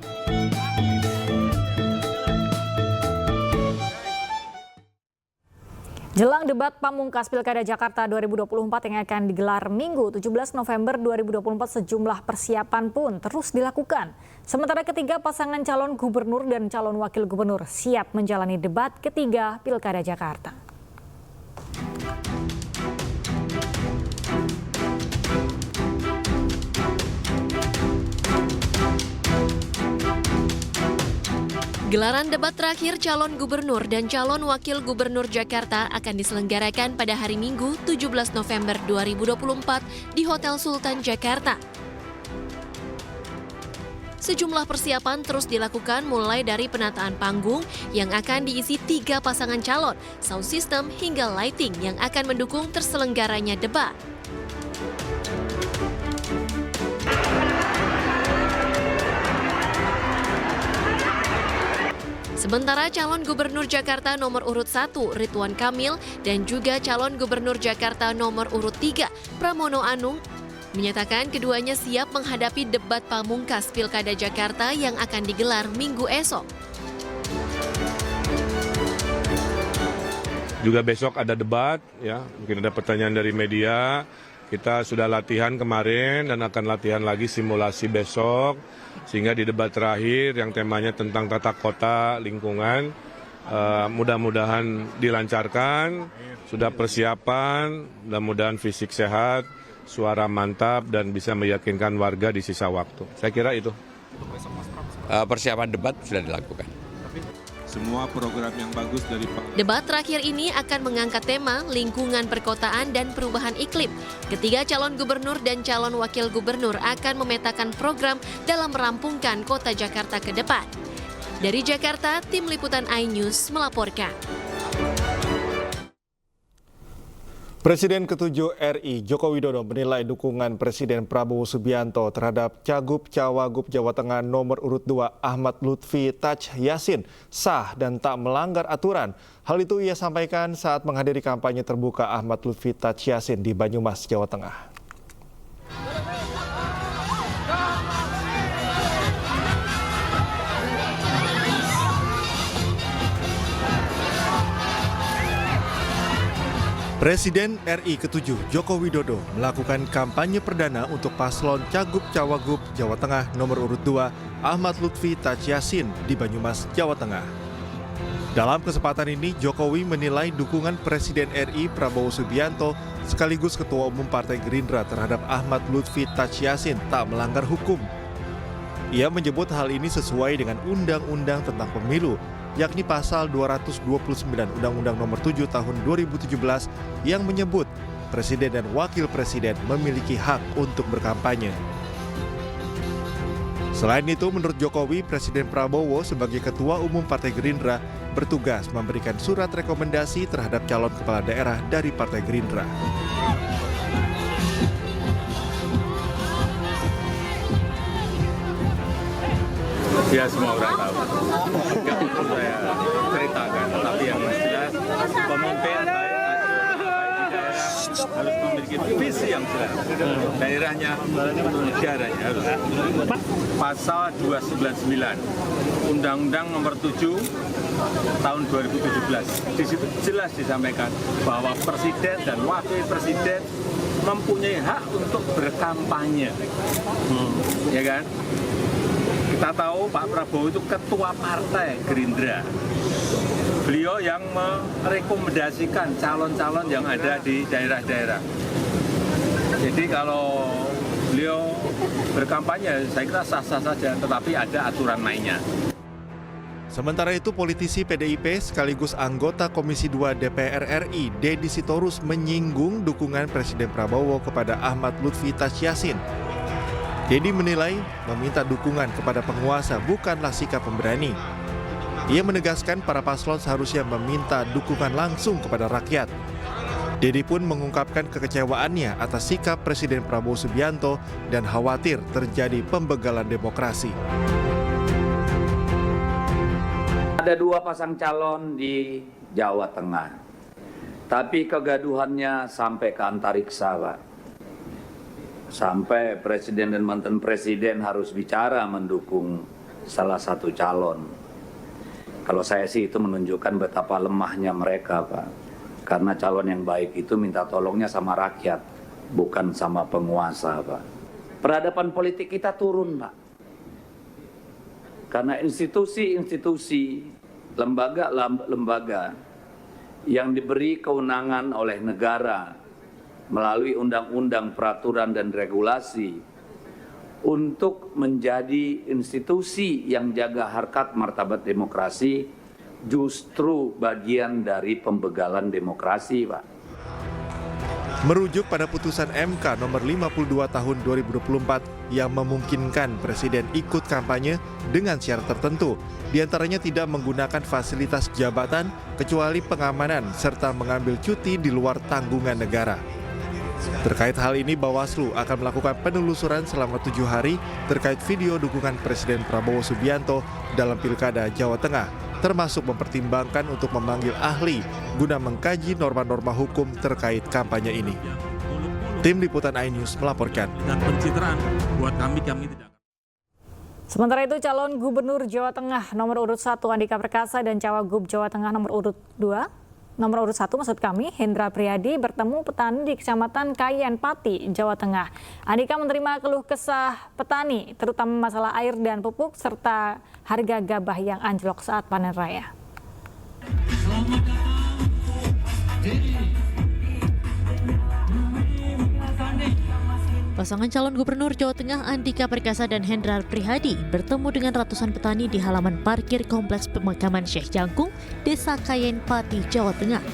Speaker 8: Jelang debat pamungkas Pilkada Jakarta 2024 yang akan digelar Minggu 17 November 2024, sejumlah persiapan pun terus dilakukan. Sementara ketiga pasangan calon gubernur dan calon wakil gubernur siap menjalani debat ketiga Pilkada Jakarta.
Speaker 4: Gelaran debat terakhir calon gubernur dan calon wakil gubernur Jakarta akan diselenggarakan pada hari Minggu 17 November 2024 di Hotel Sultan Jakarta. Sejumlah persiapan terus dilakukan mulai dari penataan panggung yang akan diisi 3 pasangan calon, sound system hingga lighting yang akan mendukung terselenggaranya debat. Sementara calon gubernur Jakarta nomor urut 1 Ridwan Kamil dan juga calon gubernur Jakarta nomor urut 3 Pramono Anung menyatakan keduanya siap menghadapi debat pamungkas Pilkada Jakarta yang akan digelar Minggu esok.
Speaker 6: Juga besok ada debat, ya, mungkin ada pertanyaan dari media. Kita sudah latihan kemarin dan akan latihan lagi simulasi besok, sehingga di debat terakhir yang temanya tentang tata kota, lingkungan, mudah-mudahan dilancarkan, sudah persiapan, mudah-mudahan fisik sehat, suara mantap, dan bisa meyakinkan warga di sisa waktu. Saya kira itu.
Speaker 14: Persiapan debat sudah dilakukan.
Speaker 6: Semua program yang bagus dari Pak.
Speaker 4: Debat terakhir ini akan mengangkat tema lingkungan perkotaan dan perubahan iklim. Ketiga calon gubernur dan calon wakil gubernur akan memetakan program dalam merampungkan kota Jakarta ke depan. Dari Jakarta, tim liputan iNews melaporkan.
Speaker 9: Presiden ke-7 RI Joko Widodo menilai dukungan Presiden Prabowo Subianto terhadap Cagup Cawagup Jawa Tengah nomor urut 2 Ahmad Lutfi Taj Yassin sah dan tak melanggar aturan. Hal itu ia sampaikan saat menghadiri kampanye terbuka Ahmad Lutfi Taj Yassin di Banyumas, Jawa Tengah. Presiden RI ke-7 Joko Widodo melakukan kampanye perdana untuk paslon Cagup Cawagup Jawa Tengah nomor urut 2 Ahmad Lutfi Taj Yassin di Banyumas, Jawa Tengah. Dalam kesempatan ini, Jokowi menilai dukungan Presiden RI Prabowo Subianto sekaligus Ketua Umum Partai Gerindra terhadap Ahmad Lutfi Taj Yassin tak melanggar hukum. Ia menyebut hal ini sesuai dengan Undang-Undang tentang Pemilu, yakni pasal 229 Undang-Undang Nomor 7 Tahun 2017 yang menyebut Presiden dan Wakil Presiden memiliki hak untuk berkampanye. Selain itu, menurut Jokowi, Presiden Prabowo sebagai Ketua Umum Partai Gerindra bertugas memberikan surat rekomendasi terhadap calon kepala daerah dari Partai Gerindra.
Speaker 11: Ya, semua orang tahu. Tidak perlu saya ceritakan, tapi yang jelas pemimpin baik di daerah harus memiliki visi yang jelas. Daerahnya, negaranya harus. Pasal 299 Undang-Undang Nomor 7 Tahun 2017. Di situ jelas disampaikan bahwa Presiden dan Wakil Presiden mempunyai hak untuk berkampanye. Ya kan? Kita tahu Pak Prabowo itu ketua partai Gerindra. Beliau yang merekomendasikan calon-calon yang ada di daerah-daerah. Jadi kalau beliau berkampanye, saya kira sah-sah saja, tetapi ada aturan mainnya.
Speaker 9: Sementara itu, politisi PDIP sekaligus anggota Komisi 2 DPR RI, Deddy Sitorus menyinggung dukungan Presiden Prabowo kepada Ahmad Lutfi Taj Yassin. Deddy menilai meminta dukungan kepada penguasa bukanlah sikap pemberani. Ia menegaskan para paslon seharusnya meminta dukungan langsung kepada rakyat. Deddy pun mengungkapkan kekecewaannya atas sikap Presiden Prabowo Subianto dan khawatir terjadi pembegalan demokrasi.
Speaker 12: Ada 2 pasang calon di Jawa Tengah, tapi kegaduhannya sampai ke antariksa, Pak. Sampai Presiden dan mantan Presiden harus bicara mendukung salah satu calon. Kalau saya sih itu menunjukkan betapa lemahnya mereka, Pak. Karena calon yang baik itu minta tolongnya sama rakyat, bukan sama penguasa, Pak. Peradaban politik kita turun, Pak. Karena institusi-institusi, lembaga-lembaga yang diberi kewenangan oleh negara melalui undang-undang, peraturan, dan regulasi untuk menjadi institusi yang jaga harkat martabat demokrasi, justru bagian dari pembegalan demokrasi, Pak.
Speaker 9: Merujuk pada putusan MK nomor 52 tahun 2024 yang memungkinkan Presiden ikut kampanye dengan syarat tertentu, diantaranya tidak menggunakan fasilitas jabatan kecuali pengamanan serta mengambil cuti di luar tanggungan negara. Terkait hal ini, Bawaslu akan melakukan penelusuran selama 7 hari terkait video dukungan Presiden Prabowo Subianto dalam Pilkada Jawa Tengah, termasuk mempertimbangkan untuk memanggil ahli guna mengkaji norma-norma hukum terkait kampanye ini. Tim Liputan iNews melaporkan.
Speaker 16: Dan pencitraan buat kami tidak.
Speaker 8: Sementara itu, calon Gubernur Jawa Tengah nomor urut 1 Andika Perkasa dan Cawagup Jawa Tengah nomor urut 1 Hendra Prihadi bertemu petani di Kecamatan Kayen Pati, Jawa Tengah. Andika menerima keluh kesah petani, terutama masalah air dan pupuk serta harga gabah yang anjlok saat panen raya.
Speaker 22: Pasangan calon gubernur Jawa Tengah Andika Perkasa dan Hendra Prihadi bertemu dengan ratusan petani di halaman parkir Kompleks Pemakaman Syekh Jangkung, Desa Kayen Pati, Jawa Tengah.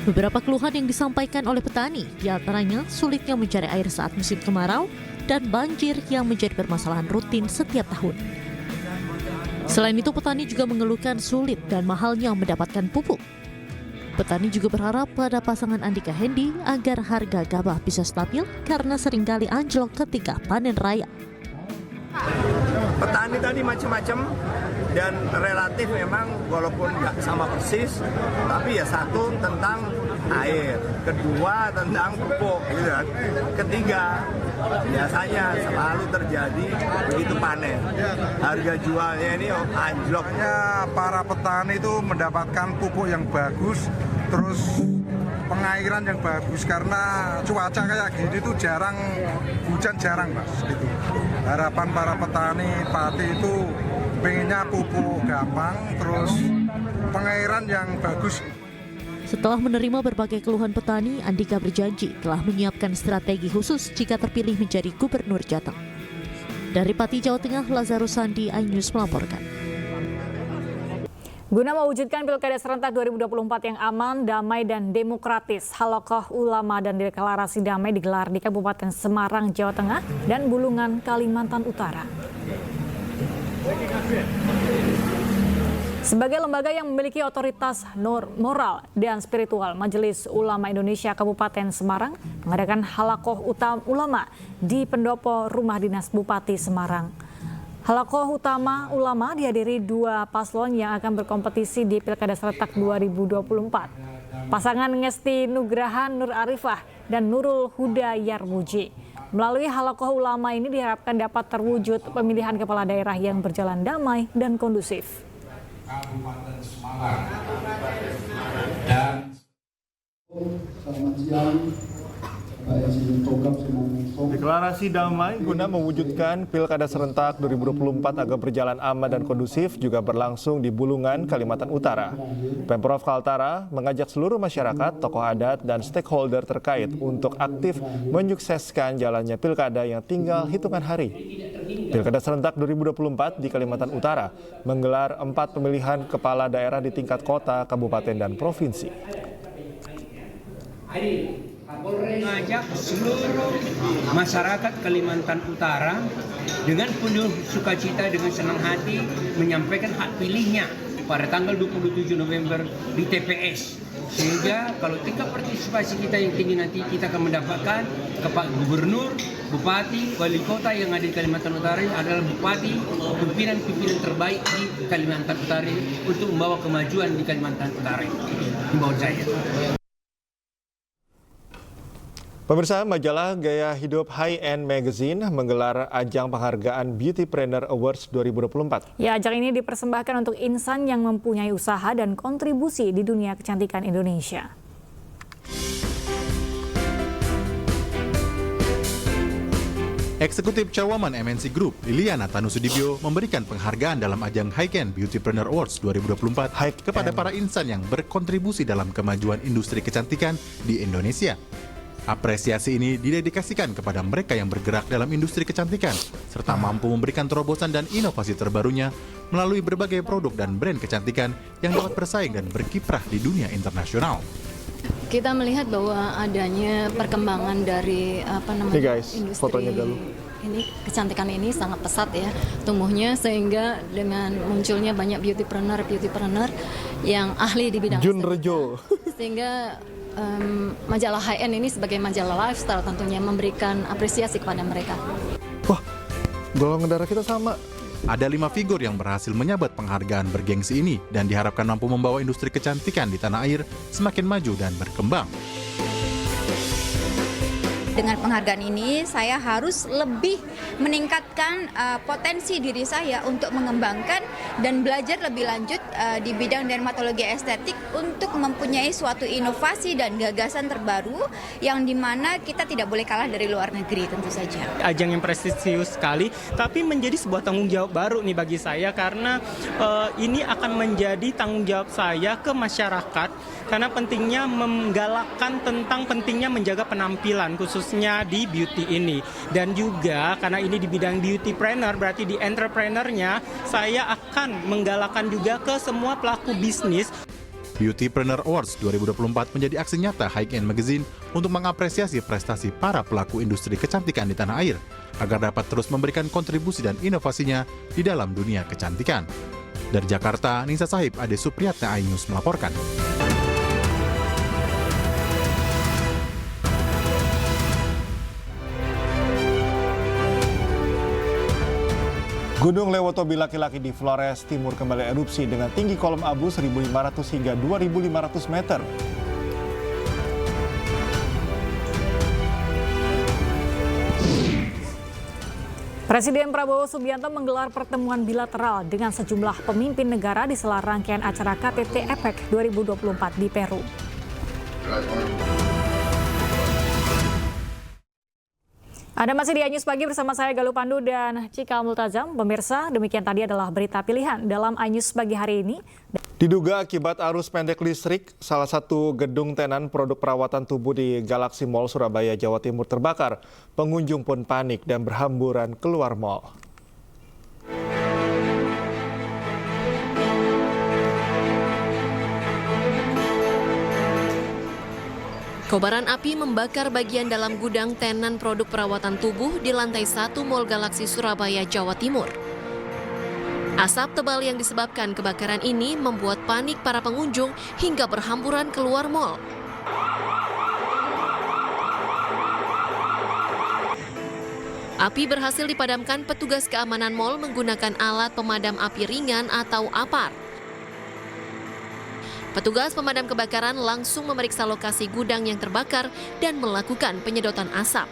Speaker 22: Beberapa keluhan yang disampaikan oleh petani, diantaranya sulitnya mencari air saat musim kemarau dan banjir yang menjadi permasalahan rutin setiap tahun. Selain itu, petani juga mengeluhkan sulit dan mahalnya mendapatkan pupuk. Petani juga berharap pada pasangan Andika Hendi agar harga gabah bisa stabil karena seringkali anjlok ketika panen raya.
Speaker 17: Petani tadi macam-macam dan relatif memang walaupun nggak sama persis, tapi ya satu tentang air, kedua tentang pupuk, gitu kan. Ketiga, biasanya selalu terjadi begitu panen, harga jualnya ini anjloknya.
Speaker 18: Para petani itu mendapatkan pupuk yang bagus, terus pengairan yang bagus karena cuaca kayak gini tuh jarang hujan, jarang Mas gitu. Harapan para petani pati itu pengennya pupuk gampang, terus pengairan yang bagus.
Speaker 22: Setelah menerima berbagai keluhan petani, Andika berjanji telah menyiapkan strategi khusus jika terpilih menjadi Gubernur Jateng. Dari Pati, Jawa Tengah, Lazarus Sandi, iNews melaporkan.
Speaker 8: Guna mewujudkan Pilkada serentak 2024 yang aman, damai, dan demokratis, Halakoh Ulama dan Deklarasi Damai digelar di Kabupaten Semarang, Jawa Tengah, dan Bulungan, Kalimantan Utara. Sebagai lembaga yang memiliki otoritas moral dan spiritual, Majelis Ulama Indonesia Kabupaten Semarang mengadakan Halakoh Ulama di pendopo Rumah Dinas Bupati Semarang. Halakoh utama ulama dihadiri dua paslon yang akan berkompetisi di Pilkada serentak 2024. Pasangan Ngesti Nugraha Nur Arifah dan Nurul Huda Yarmuji. Melalui Halakoh ulama ini diharapkan dapat terwujud pemilihan kepala daerah yang berjalan damai dan kondusif.
Speaker 19: Kabupaten Semarang dan selamat siang.
Speaker 9: Deklarasi damai guna mewujudkan Pilkada serentak 2024 agar berjalan aman dan kondusif juga berlangsung di Bulungan, Kalimantan Utara. Pemprov Kaltara mengajak seluruh masyarakat, tokoh adat, dan stakeholder terkait untuk aktif menyukseskan jalannya Pilkada yang tinggal hitungan hari. Pilkada serentak 2024 di Kalimantan Utara menggelar 4 pemilihan kepala daerah di tingkat kota, kabupaten, dan provinsi.
Speaker 20: Mengajak seluruh masyarakat Kalimantan Utara dengan penuh sukacita, dengan senang hati menyampaikan hak pilihnya pada tanggal 27 November di TPS. Sehingga kalau tingkat partisipasi kita yang tinggi, nanti kita akan mendapatkan Kepala Gubernur, Bupati, Wali Kota yang ada di Kalimantan Utara adalah Bupati, pimpinan-pimpinan terbaik di Kalimantan Utara untuk membawa kemajuan di Kalimantan Utara. Himbauan saya.
Speaker 9: Pemirsa, majalah gaya hidup High End Magazine menggelar ajang penghargaan Beautypreneur Awards 2024.
Speaker 8: Ya, ajang ini dipersembahkan untuk insan yang mempunyai usaha dan kontribusi di dunia kecantikan Indonesia.
Speaker 1: Eksekutif Chairwoman MNC Group, Liliana Tanusudibyo, memberikan penghargaan dalam ajang High End Beautypreneur Awards 2024 kepada para insan yang berkontribusi dalam kemajuan industri kecantikan di Indonesia. Apresiasi ini didedikasikan kepada mereka yang bergerak dalam industri kecantikan, serta mampu memberikan terobosan dan inovasi terbarunya melalui berbagai produk dan brand kecantikan yang dapat bersaing dan berkiprah di dunia internasional.
Speaker 10: Kita melihat bahwa adanya perkembangan dari industri ini kecantikan ini sangat pesat ya tumbuhnya, sehingga dengan munculnya banyak beautypreneur yang ahli di bidang sehingga majalah High End ini sebagai majalah lifestyle tentunya memberikan apresiasi kepada mereka.
Speaker 9: Wah, golongan darah kita sama.
Speaker 1: Ada 5 figur yang berhasil menyabet penghargaan bergengsi ini dan diharapkan mampu membawa industri kecantikan di tanah air semakin maju dan berkembang.
Speaker 21: Dengan penghargaan ini, saya harus lebih meningkatkan potensi diri saya untuk mengembangkan dan belajar lebih lanjut di bidang dermatologi estetik untuk mempunyai suatu inovasi dan gagasan terbaru yang dimana kita tidak boleh kalah dari luar negeri tentu saja.
Speaker 23: Ajang yang prestisius sekali, tapi menjadi sebuah tanggung jawab baru nih bagi saya karena ini akan menjadi tanggung jawab saya ke masyarakat karena pentingnya menggalakkan tentang pentingnya menjaga penampilan khususnya di beauty ini, dan juga karena ini di bidang beautypreneur berarti di entrepreneurnya saya akan menggalakkan juga ke semua pelaku bisnis.
Speaker 1: Beautypreneur Awards 2024 menjadi aksi nyata High End Magazine untuk mengapresiasi prestasi para pelaku industri kecantikan di tanah air agar dapat terus memberikan kontribusi dan inovasinya di dalam dunia kecantikan. Dari Jakarta, Nisa Sahib, Ade Supriyatna, iNews melaporkan.
Speaker 9: Gunung Lewotobi laki-laki di Flores Timur kembali erupsi dengan tinggi kolom abu 1.500 hingga 2.500 meter.
Speaker 8: Presiden Prabowo Subianto menggelar pertemuan bilateral dengan sejumlah pemimpin negara di sela rangkaian acara KTT APEC 2024 di Peru. Anda masih di iNews Pagi bersama saya Galuh Pandu dan Cika Multazam. Pemirsa, demikian tadi adalah berita pilihan dalam iNews Pagi hari ini.
Speaker 9: Diduga akibat arus pendek listrik, salah satu gedung tenan produk perawatan tubuh di Galaxy Mall Surabaya, Jawa Timur terbakar. Pengunjung pun panik dan berhamburan keluar mall.
Speaker 4: Kobaran api membakar bagian dalam gudang tenan produk perawatan tubuh di lantai 1 Mall Galaxy Surabaya, Jawa Timur. Asap tebal yang disebabkan kebakaran ini membuat panik para pengunjung hingga berhamburan keluar mall. Api berhasil dipadamkan petugas keamanan mall menggunakan alat pemadam api ringan atau APAR. Petugas pemadam kebakaran langsung memeriksa lokasi gudang yang terbakar dan melakukan penyedotan asap.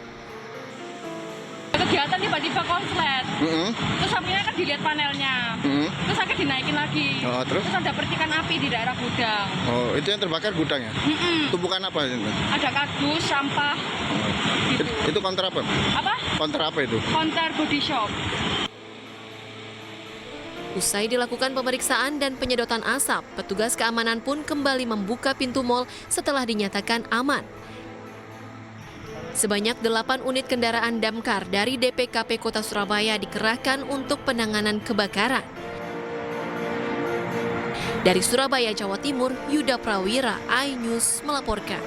Speaker 25: Kegiatan tiba-tiba konslet, terus apinya kan dilihat panelnya, terus akhirnya dinaikin lagi, terus ada percikan api di daerah gudang.
Speaker 3: Oh, itu yang terbakar gudangnya? Tumpukan apa itu?
Speaker 25: Ada kardus, sampah.
Speaker 3: Itu konter apa?
Speaker 25: Apa?
Speaker 3: Konter apa itu?
Speaker 25: Konter body shop.
Speaker 4: Usai dilakukan pemeriksaan dan penyedotan asap, petugas keamanan pun kembali membuka pintu mal setelah dinyatakan aman. Sebanyak 8 unit kendaraan damkar dari DPKP Kota Surabaya dikerahkan untuk penanganan kebakaran. Dari Surabaya, Jawa Timur, Yuda Prawira, iNews melaporkan.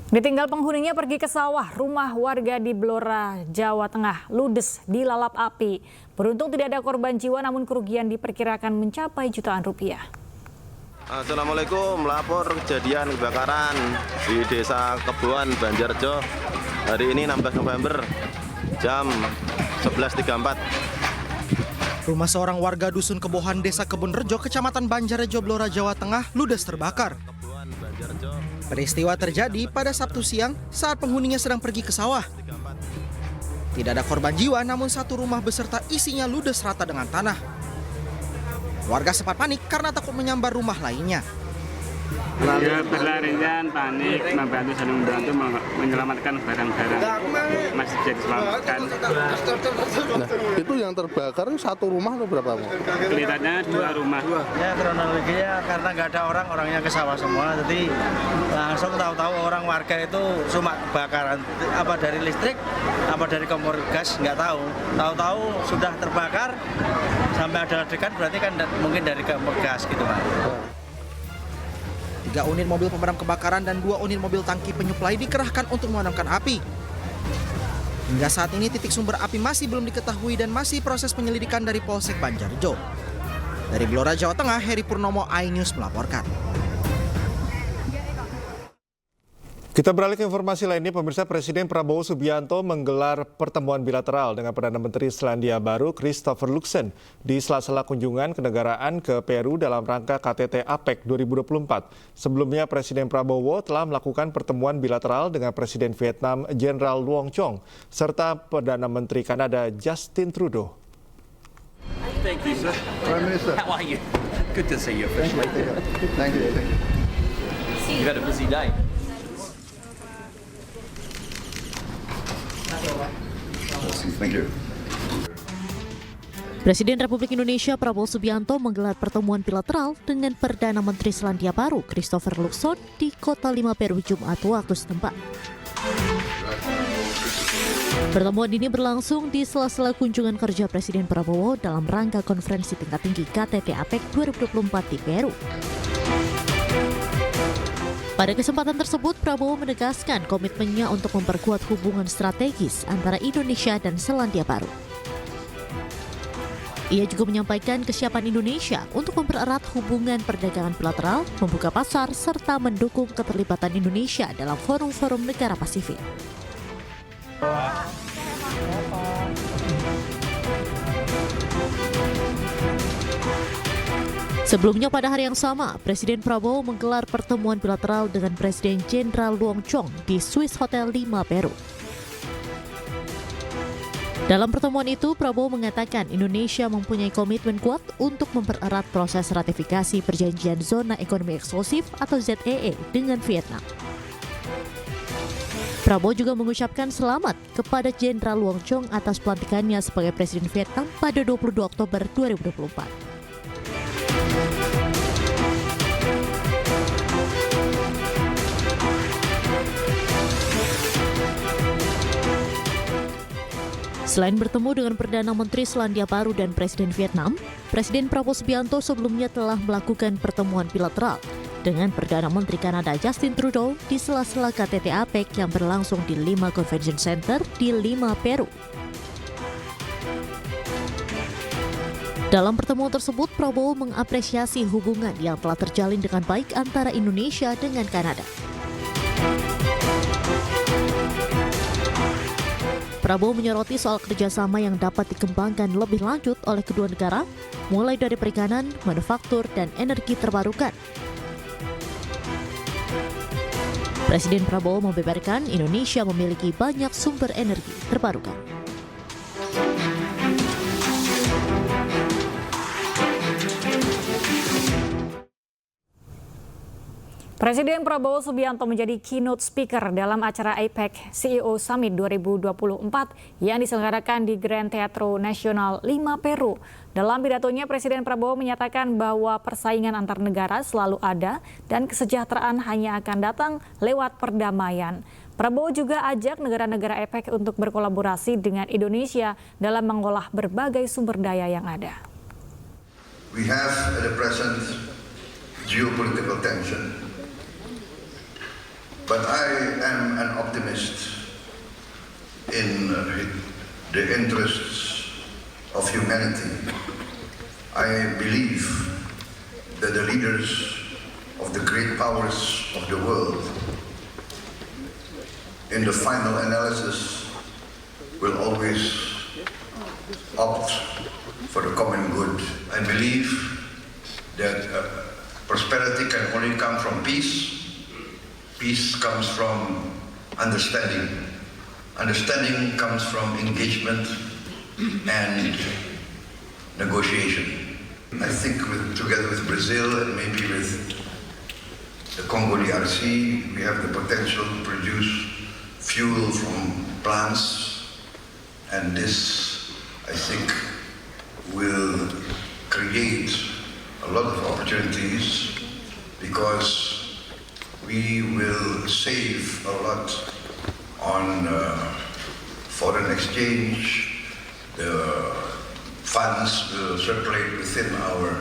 Speaker 8: Ditinggal penghuninya pergi ke sawah, rumah warga di Blora, Jawa Tengah, ludes dilalap api. Beruntung tidak ada korban jiwa, namun kerugian diperkirakan mencapai jutaan rupiah.
Speaker 26: Assalamualaikum, melapor kejadian kebakaran di Desa Keboan, Banjarjo. Hari ini 16 November, jam 11.34.
Speaker 5: Rumah seorang warga Dusun Kebohan, Desa Kebonrejo, Kecamatan Banjarjo, Blora, Jawa Tengah, ludes terbakar. Peristiwa terjadi pada Sabtu siang saat penghuninya sedang pergi ke sawah. Tidak ada korban jiwa, namun satu rumah beserta isinya ludes rata dengan tanah. Warga sempat panik karena takut menyambar rumah lainnya.
Speaker 2: Ya, berlarian, panik, membantu saling membantu menyelamatkan barang-barang masih bisa diselamatkan.
Speaker 7: Nah, itu yang terbakar satu rumah atau berapa?
Speaker 2: Kelihatannya 2 rumah.
Speaker 13: Ya, kronologinya karena nggak ada orangnya ke sawah semua, jadi langsung tahu-tahu orang warga itu cuma kebakaran, apa dari listrik, apa dari kompor gas, nggak tahu. Tahu-tahu sudah terbakar, sampai ada ledakan berarti kan mungkin dari kompor gas gitu, Pak.
Speaker 5: 3 unit mobil pemadam kebakaran dan 2 unit mobil tangki penyuplai dikerahkan untuk memadamkan api. Hingga saat ini titik sumber api masih belum diketahui dan masih proses penyelidikan dari Polsek Banjarjo. Dari Blora, Jawa Tengah, Heri Purnomo, iNews melaporkan.
Speaker 9: Kita beralih ke informasi lainnya, pemirsa. Presiden Prabowo Subianto menggelar pertemuan bilateral dengan Perdana Menteri Selandia Baru Christopher Luxon di sela-sela kunjungan kenegaraan ke Peru dalam rangka KTT APEC 2024. Sebelumnya Presiden Prabowo telah melakukan pertemuan bilateral dengan Presiden Vietnam Jenderal Luong Chong serta Perdana Menteri Kanada Justin Trudeau.
Speaker 14: Thank you, sir. Prime Minister. How are you? Good to see you officially.
Speaker 7: Thank you.
Speaker 14: You've had a busy day.
Speaker 22: Presiden Republik Indonesia Prabowo Subianto menggelar pertemuan bilateral dengan Perdana Menteri Selandia Baru Christopher Luxon di Kota Lima, Peru, Jumat waktu setempat. Pertemuan ini berlangsung di sela-sela kunjungan kerja Presiden Prabowo dalam rangka konferensi tingkat tinggi KTT APEC 2024 di Peru. Pada kesempatan tersebut, Prabowo menegaskan komitmennya untuk memperkuat hubungan strategis antara Indonesia dan Selandia Baru. Ia juga menyampaikan kesiapan Indonesia untuk mempererat hubungan perdagangan bilateral, membuka pasar, serta mendukung keterlibatan Indonesia dalam forum-forum negara Pasifik. Sebelumnya pada hari yang sama, Presiden Prabowo menggelar pertemuan bilateral dengan Presiden Jenderal Luong Chong di Swiss Hotel Lima, Peru. Dalam pertemuan itu, Prabowo mengatakan Indonesia mempunyai komitmen kuat untuk mempererat proses ratifikasi Perjanjian Zona Ekonomi Eksklusif atau ZEE dengan Vietnam. Prabowo juga mengucapkan selamat kepada Jenderal Luong Chong atas pelantikannya sebagai Presiden Vietnam pada 22 Oktober 2024. Selain bertemu dengan Perdana Menteri Selandia Baru dan Presiden Vietnam, Presiden Prabowo Subianto sebelumnya telah melakukan pertemuan bilateral dengan Perdana Menteri Kanada Justin Trudeau di sela-sela KTT APEC yang berlangsung di Lima Convention Center di Lima, Peru. Dalam pertemuan tersebut, Prabowo mengapresiasi hubungan yang telah terjalin dengan baik antara Indonesia dengan Kanada. Prabowo menyoroti soal kerjasama yang dapat dikembangkan lebih lanjut oleh kedua negara, mulai dari perikanan, manufaktur, dan energi terbarukan. Presiden Prabowo membeberkan Indonesia memiliki banyak sumber energi terbarukan.
Speaker 8: Presiden Prabowo Subianto menjadi keynote speaker dalam acara APEC CEO Summit 2024 yang diselenggarakan di Grand Teatro Nasional Lima, Peru. Dalam pidatonya, Presiden Prabowo menyatakan bahwa persaingan antar negara selalu ada dan kesejahteraan hanya akan datang lewat perdamaian. Prabowo juga ajak negara-negara APEC untuk berkolaborasi dengan Indonesia dalam mengolah berbagai sumber daya yang ada.
Speaker 15: We have at the present geopolitical tension. But I am an optimist in the interests of humanity. I believe that the leaders of the great powers of the world, in the final analysis, will always opt for the common good. I believe that prosperity can only come from peace, peace comes from understanding. Understanding comes from engagement and negotiation. I think together with Brazil and maybe with the Congo DRC, we have the potential to produce fuel from plants, and this, I think, will create a lot of opportunities because we will save a lot on foreign exchange. The funds will circulate within our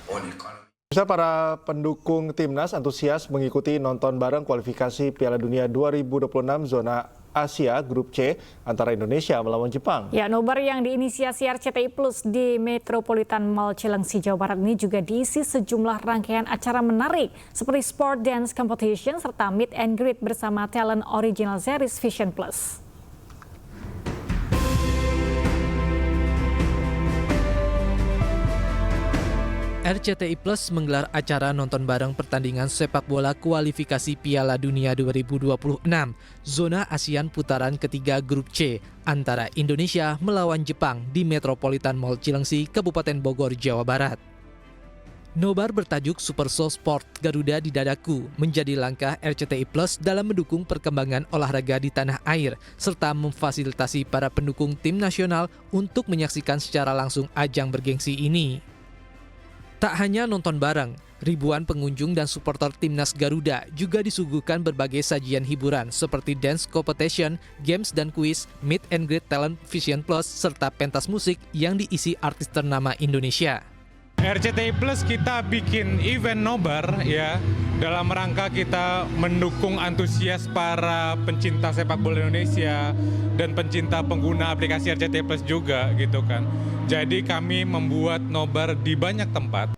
Speaker 15: own economy.
Speaker 9: Para pendukung timnas antusias mengikuti nonton bareng kualifikasi Piala Dunia 2026 zona Asia Grup C antara Indonesia melawan Jepang.
Speaker 8: Ya, nobar yang diinisiasi RCTI Plus di Metropolitan Mall Cilengsi, Jawa Barat ini juga diisi sejumlah rangkaian acara menarik seperti sport dance competition serta meet and greet bersama talent original series Vision Plus.
Speaker 6: RCTI Plus menggelar acara nonton bareng pertandingan sepak bola kualifikasi Piala Dunia 2026 zona ASEAN putaran ketiga Grup C antara Indonesia melawan Jepang di Metropolitan Mall Cilengsi, Kabupaten Bogor, Jawa Barat. Nobar bertajuk Super Show Sport Garuda di Dadaku menjadi langkah RCTI Plus dalam mendukung perkembangan olahraga di tanah air serta memfasilitasi para pendukung tim nasional untuk menyaksikan secara langsung ajang bergengsi ini. Tak hanya nonton bareng, ribuan pengunjung dan supporter timnas Garuda juga disuguhkan berbagai sajian hiburan seperti dance competition, games dan kuis, meet and greet talent Vision Plus, serta pentas musik yang diisi artis ternama Indonesia.
Speaker 11: RCTI Plus kita bikin event nobar ya dalam rangka kita mendukung antusias para pencinta sepak bola Indonesia dan pencinta pengguna aplikasi RCTI Plus juga gitu kan. Jadi kami membuat nobar di banyak tempat.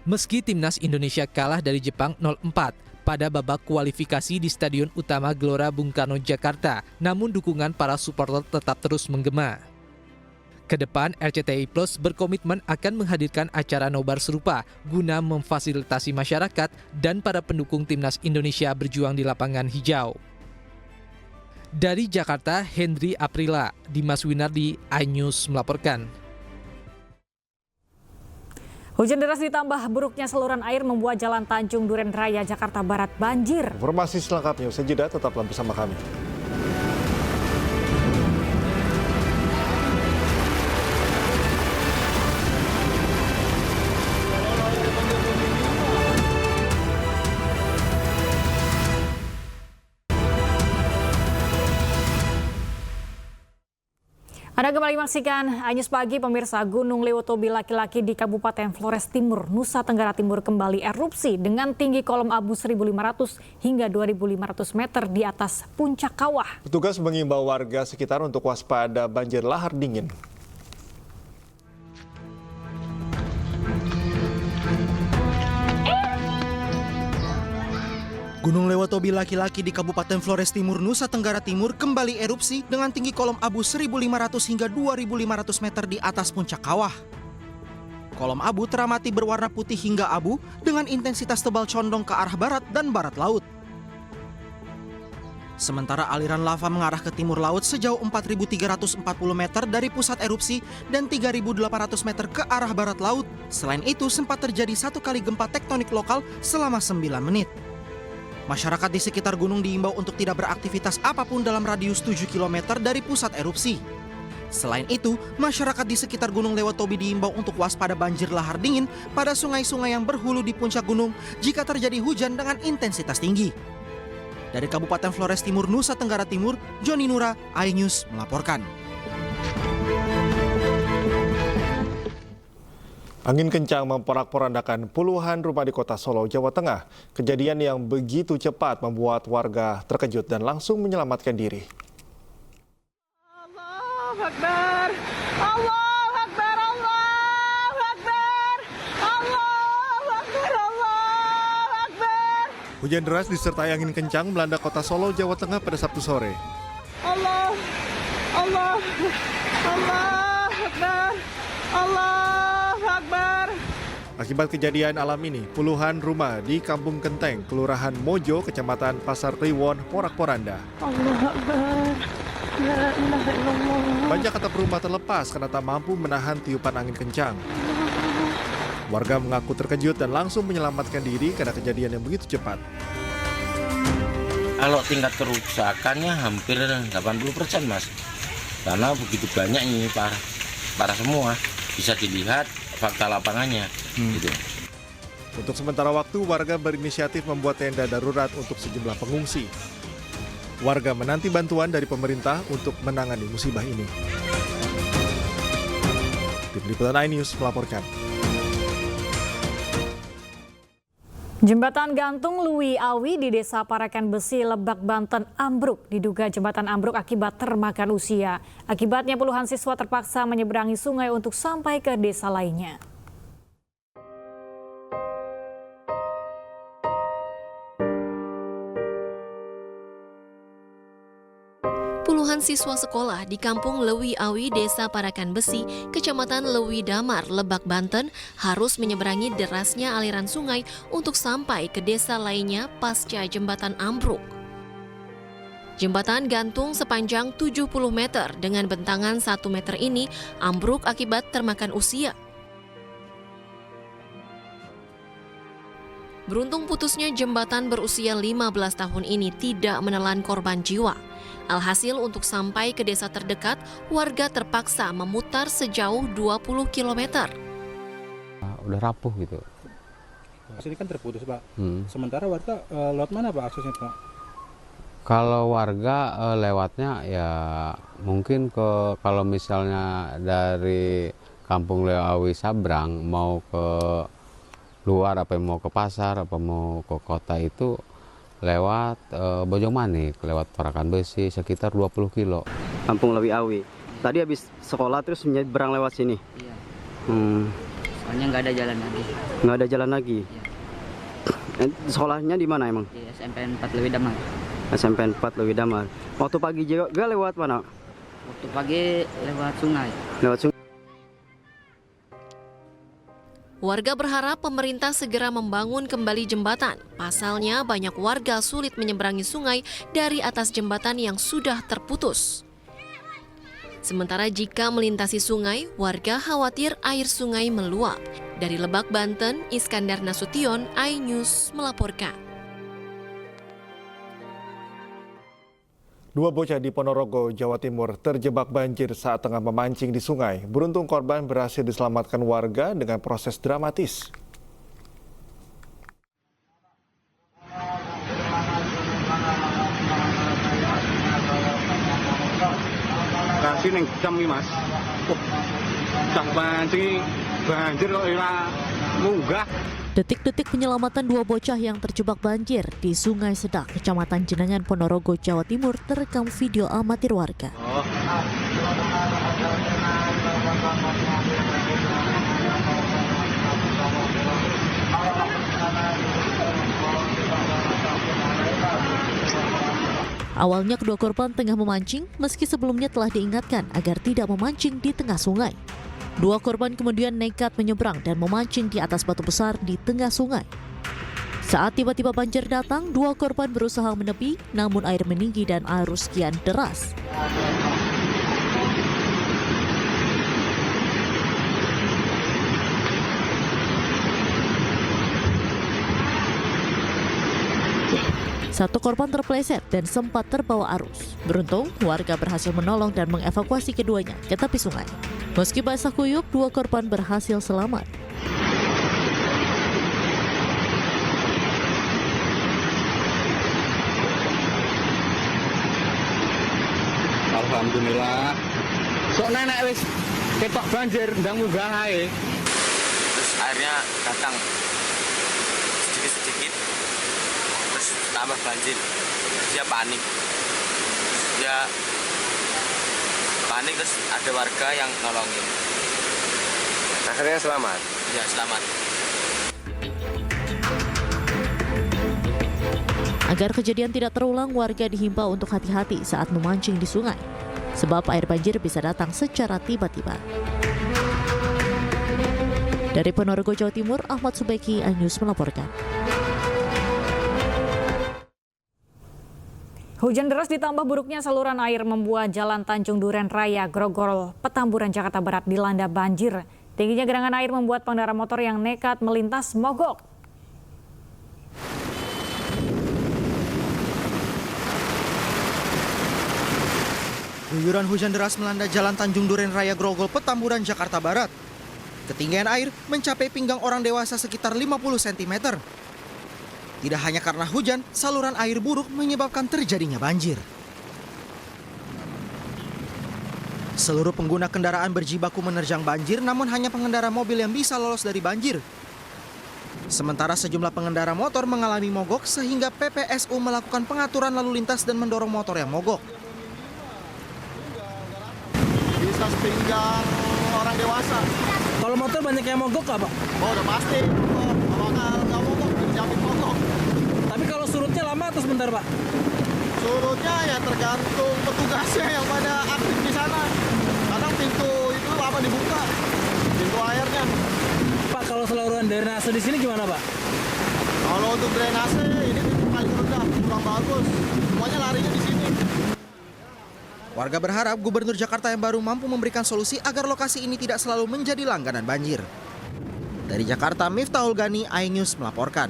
Speaker 6: Meski timnas Indonesia kalah dari Jepang 0-4 pada babak kualifikasi di Stadion Utama Gelora Bung Karno, Jakarta, namun dukungan para supporter tetap terus menggema. Kedepan, RCTI Plus berkomitmen akan menghadirkan acara nobar serupa guna memfasilitasi masyarakat dan para pendukung timnas Indonesia berjuang di lapangan hijau. Dari Jakarta, Hendri Aprila, Dimas Winardi, iNews melaporkan.
Speaker 8: Hujan deras ditambah buruknya saluran air membuat Jalan Tanjung Duren Raya, Jakarta Barat banjir.
Speaker 9: Informasi selengkapnya usai jeda, tetaplah bersama kami.
Speaker 8: Anda kembali menyaksikan iNews Pagi. Pemirsa, Gunung Lewotobi laki-laki di Kabupaten Flores Timur, Nusa Tenggara Timur kembali erupsi dengan tinggi kolom abu 1.500 hingga 2.500 meter di atas puncak kawah.
Speaker 9: Petugas mengimbau warga sekitar untuk waspada banjir lahar dingin.
Speaker 5: Gunung Lewotobi laki-laki di Kabupaten Flores Timur, Nusa Tenggara Timur kembali erupsi dengan tinggi kolom abu 1.500 hingga 2.500 meter di atas puncak kawah. Kolom abu teramati berwarna putih hingga abu dengan intensitas tebal condong ke arah barat dan barat laut. Sementara aliran lava mengarah ke timur laut sejauh 4.340 meter dari pusat erupsi dan 3.800 meter ke arah barat laut. Selain itu, sempat terjadi satu kali gempa tektonik lokal selama 9 menit. Masyarakat di sekitar gunung diimbau untuk tidak beraktivitas apapun dalam radius 7 km dari pusat erupsi. Selain itu, masyarakat di sekitar Gunung Lewotobi diimbau untuk waspada banjir lahar dingin pada sungai-sungai yang berhulu di puncak gunung jika terjadi hujan dengan intensitas tinggi. Dari Kabupaten Flores Timur, Nusa Tenggara Timur, Joni Nura, iNews melaporkan.
Speaker 9: Angin kencang memporak-porandakan puluhan rumah di kota Solo, Jawa Tengah. Kejadian yang begitu cepat membuat warga terkejut dan langsung menyelamatkan diri.
Speaker 12: Allahu Akbar, Allahu Akbar, Allahu Akbar, Allahu Akbar, Allahu Akbar.
Speaker 9: Hujan deras disertai angin kencang melanda kota Solo, Jawa Tengah pada Sabtu sore.
Speaker 12: Allah, Allah, Allahu Akbar, Allah.
Speaker 9: Akibat kejadian alam ini, puluhan rumah di Kampung Kenteng, Kelurahan Mojo, Kecamatan Pasar Kliwon, porak-poranda. Banyak atap rumah terlepas karena tak mampu menahan tiupan angin kencang. Warga mengaku terkejut dan langsung menyelamatkan diri karena kejadian yang begitu cepat.
Speaker 16: Kalau tingkat kerusakannya hampir 80%, Mas. Karena begitu banyak ini parah semua. Bisa dilihat fakta lapangannya. Gitu.
Speaker 9: Untuk sementara waktu, warga berinisiatif membuat tenda darurat untuk sejumlah pengungsi. Warga menanti bantuan dari pemerintah untuk menangani musibah ini. Tim Liputan iNews melaporkan.
Speaker 8: Jembatan gantung Lewi Awi di Desa Parakan Besi, Lebak, Banten ambruk. Diduga jembatan ambruk akibat termakan usia. Akibatnya puluhan siswa terpaksa menyeberangi sungai untuk sampai ke desa lainnya.
Speaker 4: Puluhan siswa sekolah di Kampung Lewi Awi, Desa Parakan Besi, Kecamatan Lewi Damar, Lebak, Banten harus menyeberangi derasnya aliran sungai untuk sampai ke desa lainnya pasca jembatan ambruk. Jembatan gantung sepanjang 70 meter dengan bentangan 1 meter ini ambruk akibat termakan usia. Beruntung putusnya jembatan berusia 15 tahun ini tidak menelan korban jiwa. Alhasil untuk sampai ke desa terdekat, warga terpaksa memutar sejauh 20 km.
Speaker 17: Udah rapuh gitu.
Speaker 18: Ini kan terputus, Pak. Sementara warga lewat mana, Pak, aksesnya, Pak?
Speaker 17: Kalau warga lewatnya ya mungkin kalau misalnya dari Kampung Lewi Awi Sabrang mau ke luar, apa mau ke pasar, apa mau ke kota itu lewat Bojongmanik, lewat Parakan Besi sekitar 20 kilo.
Speaker 19: Kampung Lewi Awi. Tadi habis sekolah terus menyeberang lewat sini?
Speaker 20: Iya. Soalnya nggak ada jalan lagi.
Speaker 19: Nggak ada jalan lagi? Iya. Sekolahnya di mana emang?
Speaker 20: Di SMP 4 Lewi Damar.
Speaker 19: SMP 4 Lewi Damar. Waktu pagi juga lewat mana?
Speaker 20: Waktu pagi lewat sungai.
Speaker 19: Lewat sungai.
Speaker 4: Warga berharap pemerintah segera membangun kembali jembatan. Pasalnya banyak warga sulit menyeberangi sungai dari atas jembatan yang sudah terputus. Sementara jika melintasi sungai, warga khawatir air sungai meluap. Dari Lebak, Banten, Iskandar Nasution, iNews melaporkan.
Speaker 9: Dua bocah di Ponorogo, Jawa Timur terjebak banjir saat tengah memancing di sungai. Beruntung korban berhasil diselamatkan warga dengan proses dramatis.
Speaker 18: Kasih ning jam iki, Mas. Cah mancing banjir kok ora munggah.
Speaker 22: Detik-detik penyelamatan dua bocah yang terjebak banjir di Sungai Sedak, Kecamatan Jenangan, Ponorogo, Jawa Timur terekam video amatir warga. Awalnya kedua korban tengah memancing, meski sebelumnya telah diingatkan agar tidak memancing di tengah sungai. Dua korban kemudian nekat menyeberang dan memancing di atas batu besar di tengah sungai. Saat tiba-tiba banjir datang, dua korban berusaha menepi, namun air meninggi dan arus kian deras. Satu korban terpeleset dan sempat terbawa arus. Beruntung, warga berhasil menolong dan mengevakuasi keduanya ke tepi sungai. Meski basah kuyup, dua korban berhasil selamat.
Speaker 18: Alhamdulillah. Sok nenek wis ketok banjir ndang munggah ae.
Speaker 16: Terus airnya datang sedikit-sedikit. Terus tambah banjir. Dia panik. Panik, terus ada warga yang nolongin. Akhirnya selamat? Ya, selamat.
Speaker 22: Agar kejadian tidak terulang, warga dihimbau untuk hati-hati saat memancing di sungai, sebab air banjir bisa datang secara tiba-tiba. Dari Ponorogo, Jawa Timur, Ahmad Subeki, iNews melaporkan.
Speaker 8: Hujan deras ditambah buruknya saluran air membuat Jalan Tanjung Duren Raya, Grogol, Petamburan, Jakarta Barat dilanda banjir. Tingginya genangan air membuat pengendara motor yang nekat melintas mogok.
Speaker 5: Guyuran hujan deras melanda Jalan Tanjung Duren Raya, Grogol, Petamburan, Jakarta Barat. Ketinggian air mencapai pinggang orang dewasa sekitar 50 cm. Tidak hanya karena hujan, saluran air buruk menyebabkan terjadinya banjir. Seluruh pengguna kendaraan berjibaku menerjang banjir, namun hanya pengendara mobil yang bisa lolos dari banjir. Sementara sejumlah pengendara motor mengalami mogok sehingga PPSU melakukan pengaturan lalu lintas dan mendorong motor yang mogok.
Speaker 7: Bisa sepinggang orang dewasa.
Speaker 5: Kalau motor banyak yang mogok nggak, Pak?
Speaker 7: Oh, udah pasti. Kalau nggak mogok, dijamin mogok.
Speaker 5: Tapi kalau surutnya lama atau sebentar, Pak?
Speaker 7: Surutnya ya tergantung petugasnya yang pada aktif di sana. Kadang pintu itu lama dibuka, pintu airnya.
Speaker 5: Pak, kalau saluran drainase di sini gimana, Pak?
Speaker 7: Kalau untuk drainase ini paling rendah, kurang bagus. Semuanya larinya di sini.
Speaker 5: Warga berharap Gubernur Jakarta yang baru mampu memberikan solusi agar lokasi ini tidak selalu menjadi langganan banjir. Dari Jakarta, Miftahul Gani, iNews melaporkan.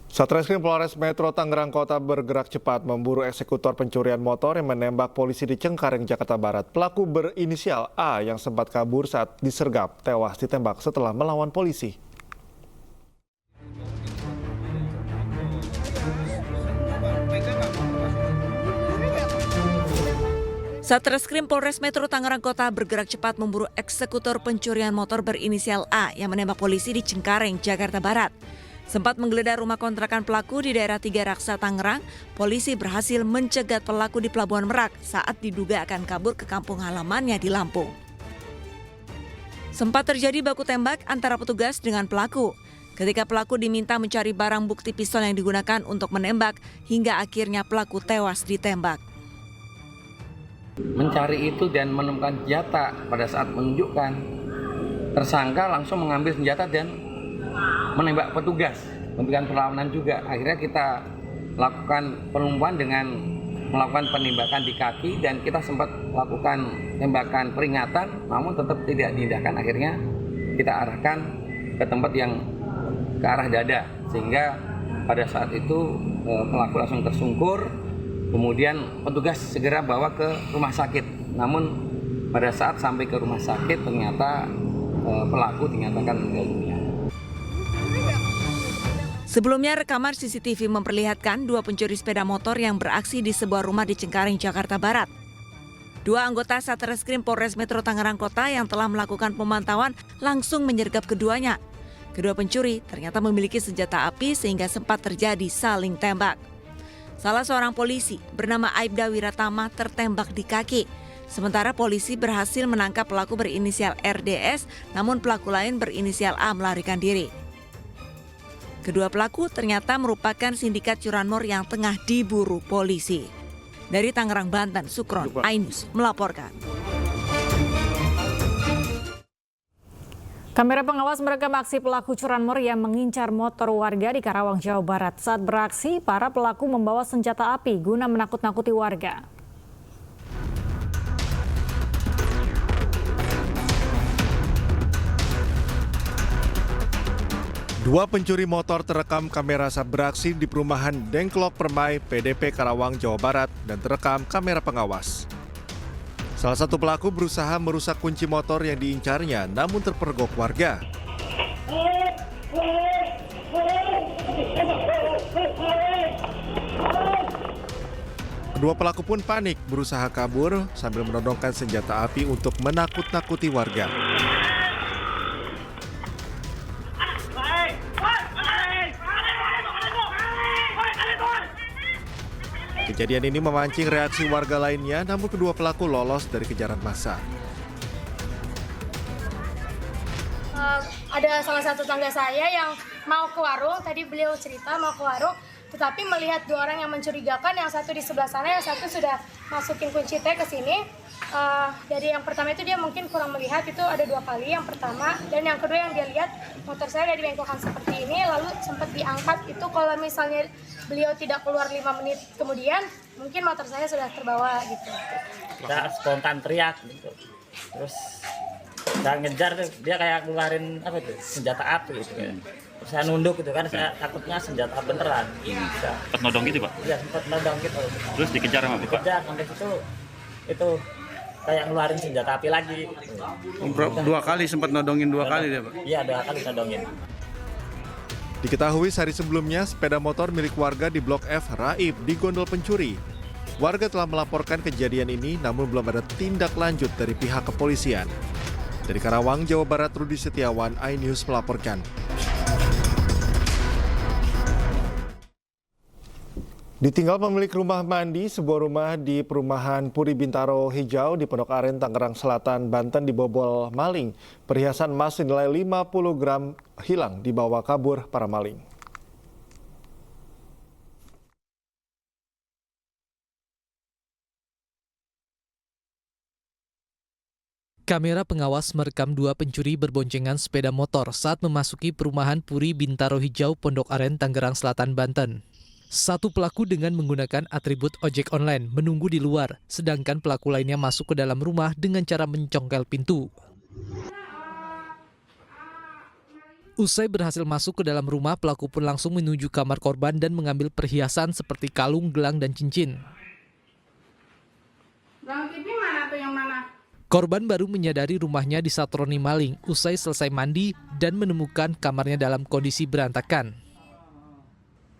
Speaker 9: Satreskrim Polres Metro Tangerang Kota bergerak cepat memburu eksekutor pencurian motor yang menembak polisi di Cengkareng, Jakarta Barat. Pelaku berinisial A yang sempat kabur saat disergap tewas ditembak setelah melawan polisi.
Speaker 1: Satreskrim Polres Metro Tangerang Kota bergerak cepat memburu eksekutor pencurian motor berinisial A yang menembak polisi di Cengkareng, Jakarta Barat. Sempat menggeledah rumah kontrakan pelaku di daerah Tiga Raksa, Tangerang, polisi berhasil mencegat pelaku di Pelabuhan Merak saat diduga akan kabur ke kampung halamannya di Lampung. Sempat terjadi baku tembak antara petugas dengan pelaku. Ketika pelaku diminta mencari barang bukti pistol yang digunakan untuk menembak, hingga akhirnya pelaku tewas ditembak.
Speaker 3: Mencari itu dan menemukan senjata pada saat menunjukkan, tersangka langsung mengambil senjata dan menembak petugas, memberikan perlawanan juga. Akhirnya kita lakukan penumpuan dengan melakukan penembakan di kaki dan kita sempat lakukan tembakan peringatan, namun tetap tidak diindahkan. Akhirnya kita arahkan ke tempat yang ke arah dada, sehingga pada saat itu pelaku langsung tersungkur. Kemudian petugas segera bawa ke rumah sakit. Namun pada saat sampai ke rumah sakit ternyata pelaku dinyatakan meninggal dunia.
Speaker 1: Sebelumnya rekaman CCTV memperlihatkan dua pencuri sepeda motor yang beraksi di sebuah rumah di Cengkareng, Jakarta Barat. Dua anggota Satreskrim Polres Metro Tangerang Kota yang telah melakukan pemantauan langsung menyergap keduanya. Kedua pencuri ternyata memiliki senjata api sehingga sempat terjadi saling tembak. Salah seorang polisi bernama Aibda Wiratama tertembak di kaki. Sementara polisi berhasil menangkap pelaku berinisial RDS, namun pelaku lain berinisial A melarikan diri. Kedua pelaku ternyata merupakan sindikat curanmor yang tengah diburu polisi. Dari Tangerang, Banten, Sukron, iNews melaporkan.
Speaker 8: Kamera pengawas merekam aksi pelaku curanmor yang mengincar motor warga di Karawang, Jawa Barat. Saat beraksi, para pelaku membawa senjata api guna menakut-nakuti warga.
Speaker 9: Dua pencuri motor terekam kamera saat beraksi di perumahan Dengklok Permai, PDP Karawang, Jawa Barat dan terekam kamera pengawas. Salah satu pelaku berusaha merusak kunci motor yang diincarnya namun terpergok warga. Kedua pelaku pun panik berusaha kabur sambil menodongkan senjata api untuk menakut-nakuti warga. Kejadian ini memancing reaksi warga lainnya, namun kedua pelaku lolos dari kejaran massa.
Speaker 10: ada salah satu tetangga saya yang mau ke warung, tadi beliau cerita mau ke warung, tetapi melihat dua orang yang mencurigakan, yang satu di sebelah sana, yang satu sudah masukin kunci T ke sini. Dari yang pertama itu dia mungkin kurang melihat, itu ada 2 kali yang pertama, dan yang kedua yang dia lihat motor saya dari bengkokan seperti ini, lalu sempat diangkat. Itu kalau misalnya beliau tidak keluar 5 menit kemudian, mungkin motor saya sudah terbawa gitu.
Speaker 21: Saya spontan teriak gitu. Terus saya ngejar, dia kayak ngeluarin apa itu, senjata api gitu kan. Terus saya nunduk gitu kan, saya takutnya senjata beneran.
Speaker 23: Sempat nodong gitu Pak?
Speaker 10: Iya, sempat nodong gitu.
Speaker 23: Terus dikejar sama Bapak?
Speaker 10: Dikejar, sampai itu kayak ngeluarin senjata api lagi.
Speaker 24: 2 kali sempat nodongin 2 kali dia Pak?
Speaker 10: Iya, 2 kali nodongin.
Speaker 9: Diketahui sehari sebelumnya, sepeda motor milik warga di Blok F raib di gondol pencuri. Warga telah melaporkan kejadian ini, namun belum ada tindak lanjut dari pihak kepolisian. Dari Karawang, Jawa Barat, Rudi Setiawan, iNews melaporkan. Ditinggal pemilik rumah mandi, sebuah rumah di perumahan Puri Bintaro Hijau di Pondok Aren, Tangerang Selatan, Banten dibobol maling. Perhiasan emas senilai 50 gram hilang dibawa kabur para maling.
Speaker 6: Kamera pengawas merekam 2 pencuri berboncengan sepeda motor saat memasuki perumahan Puri Bintaro Hijau, Pondok Aren, Tangerang Selatan, Banten. Satu pelaku dengan menggunakan atribut ojek online menunggu di luar, sedangkan pelaku lainnya masuk ke dalam rumah dengan cara mencongkel pintu. Usai berhasil masuk ke dalam rumah, pelaku pun langsung menuju kamar korban dan mengambil perhiasan seperti kalung, gelang, dan cincin.
Speaker 12: Bang TV mana tuh yang mana?
Speaker 6: Korban baru menyadari rumahnya disatroni maling usai selesai mandi dan menemukan kamarnya dalam kondisi berantakan.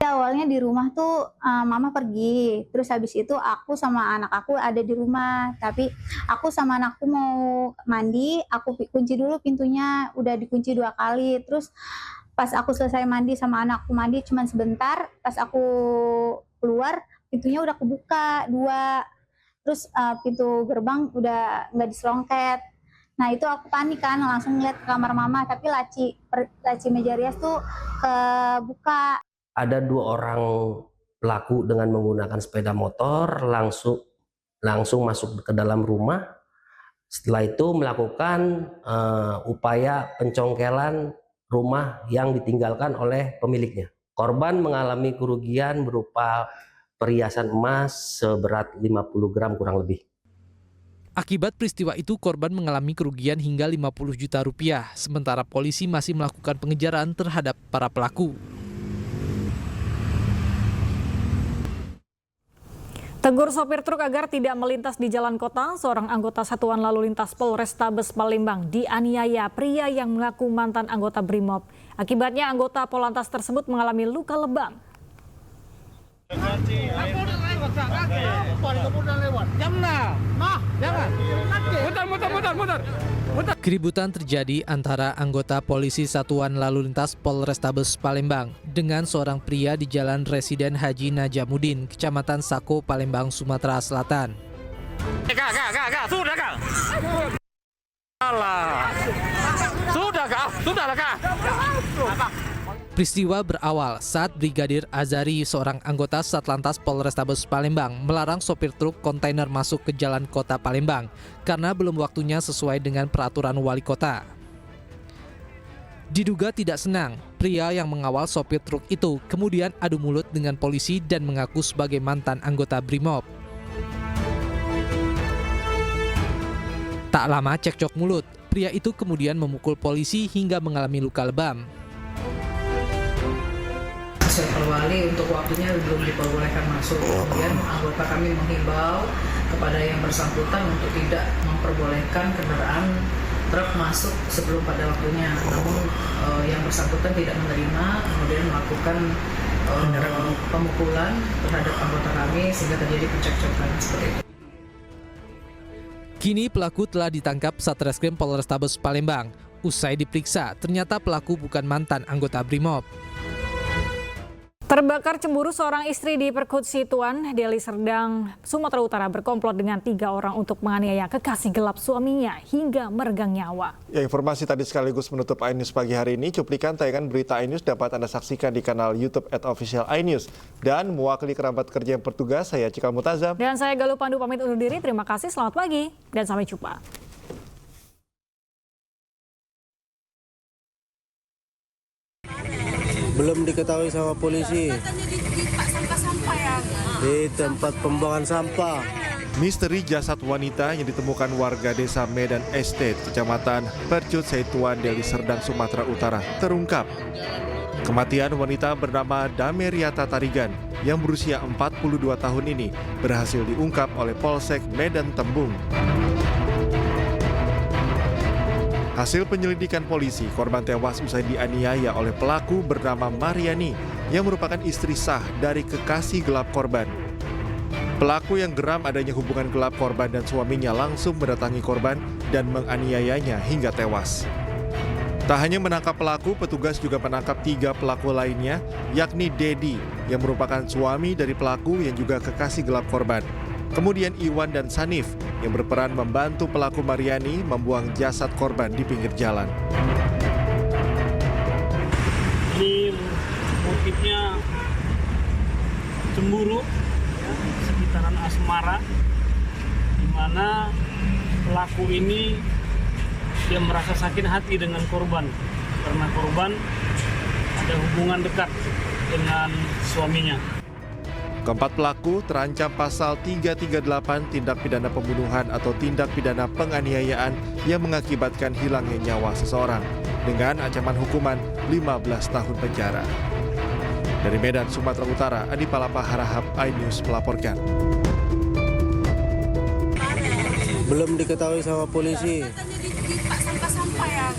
Speaker 25: Awalnya di rumah tuh mama pergi, terus habis itu aku sama anak aku ada di rumah, tapi aku sama anakku mau mandi, aku kunci dulu pintunya, udah dikunci 2 kali, terus pas aku selesai mandi sama anakku mandi cuman sebentar, pas aku keluar pintunya udah kebuka 2. Terus pintu gerbang udah nggak diselongket. Nah itu aku panik kan, langsung lihat ke kamar mama, tapi laci meja rias tuh kebuka.
Speaker 26: Ada 2 orang pelaku dengan menggunakan sepeda motor langsung masuk ke dalam rumah. Setelah itu melakukan upaya pencongkelan rumah yang ditinggalkan oleh pemiliknya. Korban mengalami kerugian berupa perhiasan emas seberat 50 gram kurang lebih.
Speaker 6: Akibat peristiwa itu, korban mengalami kerugian hingga 50 juta rupiah, sementara polisi masih melakukan pengejaran terhadap para pelaku.
Speaker 8: Tegur sopir truk agar tidak melintas di jalan kota, seorang anggota Satuan Lalu Lintas Polrestabes Palembang dianiaya pria yang mengaku mantan anggota Brimob. Akibatnya anggota Polantas tersebut mengalami luka lebam.
Speaker 6: Keributan terjadi antara anggota polisi Satuan Lalu Lintas Polrestabes Palembang dengan seorang pria di Jalan Residen Haji Najamuddin, Kecamatan Sako, Palembang, Sumatera Selatan. Sudah, Peristiwa berawal saat Brigadir Azari, seorang anggota Satlantas Polrestabes Palembang, melarang sopir truk kontainer masuk ke jalan kota Palembang karena belum waktunya sesuai dengan peraturan wali kota. Diduga tidak senang, pria yang mengawal sopir truk itu kemudian adu mulut dengan polisi dan mengaku sebagai mantan anggota Brimob. Tak lama cekcok mulut, pria itu kemudian memukul polisi hingga mengalami luka lebam.
Speaker 27: Pak Wali untuk waktunya belum diperbolehkan masuk. Kemudian anggota kami menghimbau kepada yang bersangkutan untuk tidak memperbolehkan kendaraan truk masuk sebelum pada waktunya. Namun yang bersangkutan tidak menerima, kemudian melakukan pemukulan terhadap anggota kami sehingga terjadi percekcokan seperti itu.
Speaker 6: Kini pelaku telah ditangkap Satreskrim Polrestabes Palembang. Usai diperiksa, ternyata pelaku bukan mantan anggota Brimob.
Speaker 8: Terbakar cemburu seorang istri di Perkutsituan, Deli Serdang, Sumatera Utara berkomplot dengan 3 orang untuk menganiaya kekasih gelap suaminya hingga meregang nyawa.
Speaker 9: Ya, informasi tadi sekaligus menutup iNews pagi hari ini. Cuplikan tayangan berita iNews dapat Anda saksikan di kanal YouTube @official_iNews. Dan mewakili kerabat kerja yang bertugas, saya Cikal Mutazam.
Speaker 8: Dan saya Galuh Pandu pamit undur diri. Terima kasih, selamat pagi, dan sampai jumpa.
Speaker 2: Belum diketahui sama polisi. Di tempat pembuangan sampah.
Speaker 9: Misteri jasad wanita yang ditemukan warga desa Medan Estate, Kecamatan Percut Setuan, Deli Serdang, Sumatera Utara terungkap. Kematian wanita bernama Dameriata Tarigan yang berusia 42 tahun ini berhasil diungkap oleh Polsek Medan Tembung. Hasil penyelidikan polisi, korban tewas usai dianiaya oleh pelaku bernama Mariani yang merupakan istri sah dari kekasih gelap korban. Pelaku yang geram adanya hubungan gelap korban dan suaminya langsung mendatangi korban dan menganiayanya hingga tewas. Tak hanya menangkap pelaku, petugas juga menangkap 3 pelaku lainnya, yakni Dedi yang merupakan suami dari pelaku yang juga kekasih gelap korban. Kemudian Iwan dan Sanif yang berperan membantu pelaku Mariani membuang jasad korban di pinggir jalan.
Speaker 11: Ini motifnya cemburu, ya, sekitaran asmara, di mana pelaku ini dia merasa sakit hati dengan korban karena korban ada hubungan dekat dengan suaminya.
Speaker 9: Keempat pelaku terancam pasal 338 tindak pidana pembunuhan atau tindak pidana penganiayaan yang mengakibatkan hilangnya nyawa seseorang dengan ancaman hukuman 15 tahun penjara. Dari Medan, Sumatera Utara, Adi Palapa Harahap, iNews melaporkan.
Speaker 2: Belum diketahui sama polisi.
Speaker 12: Sampah-sampah ya.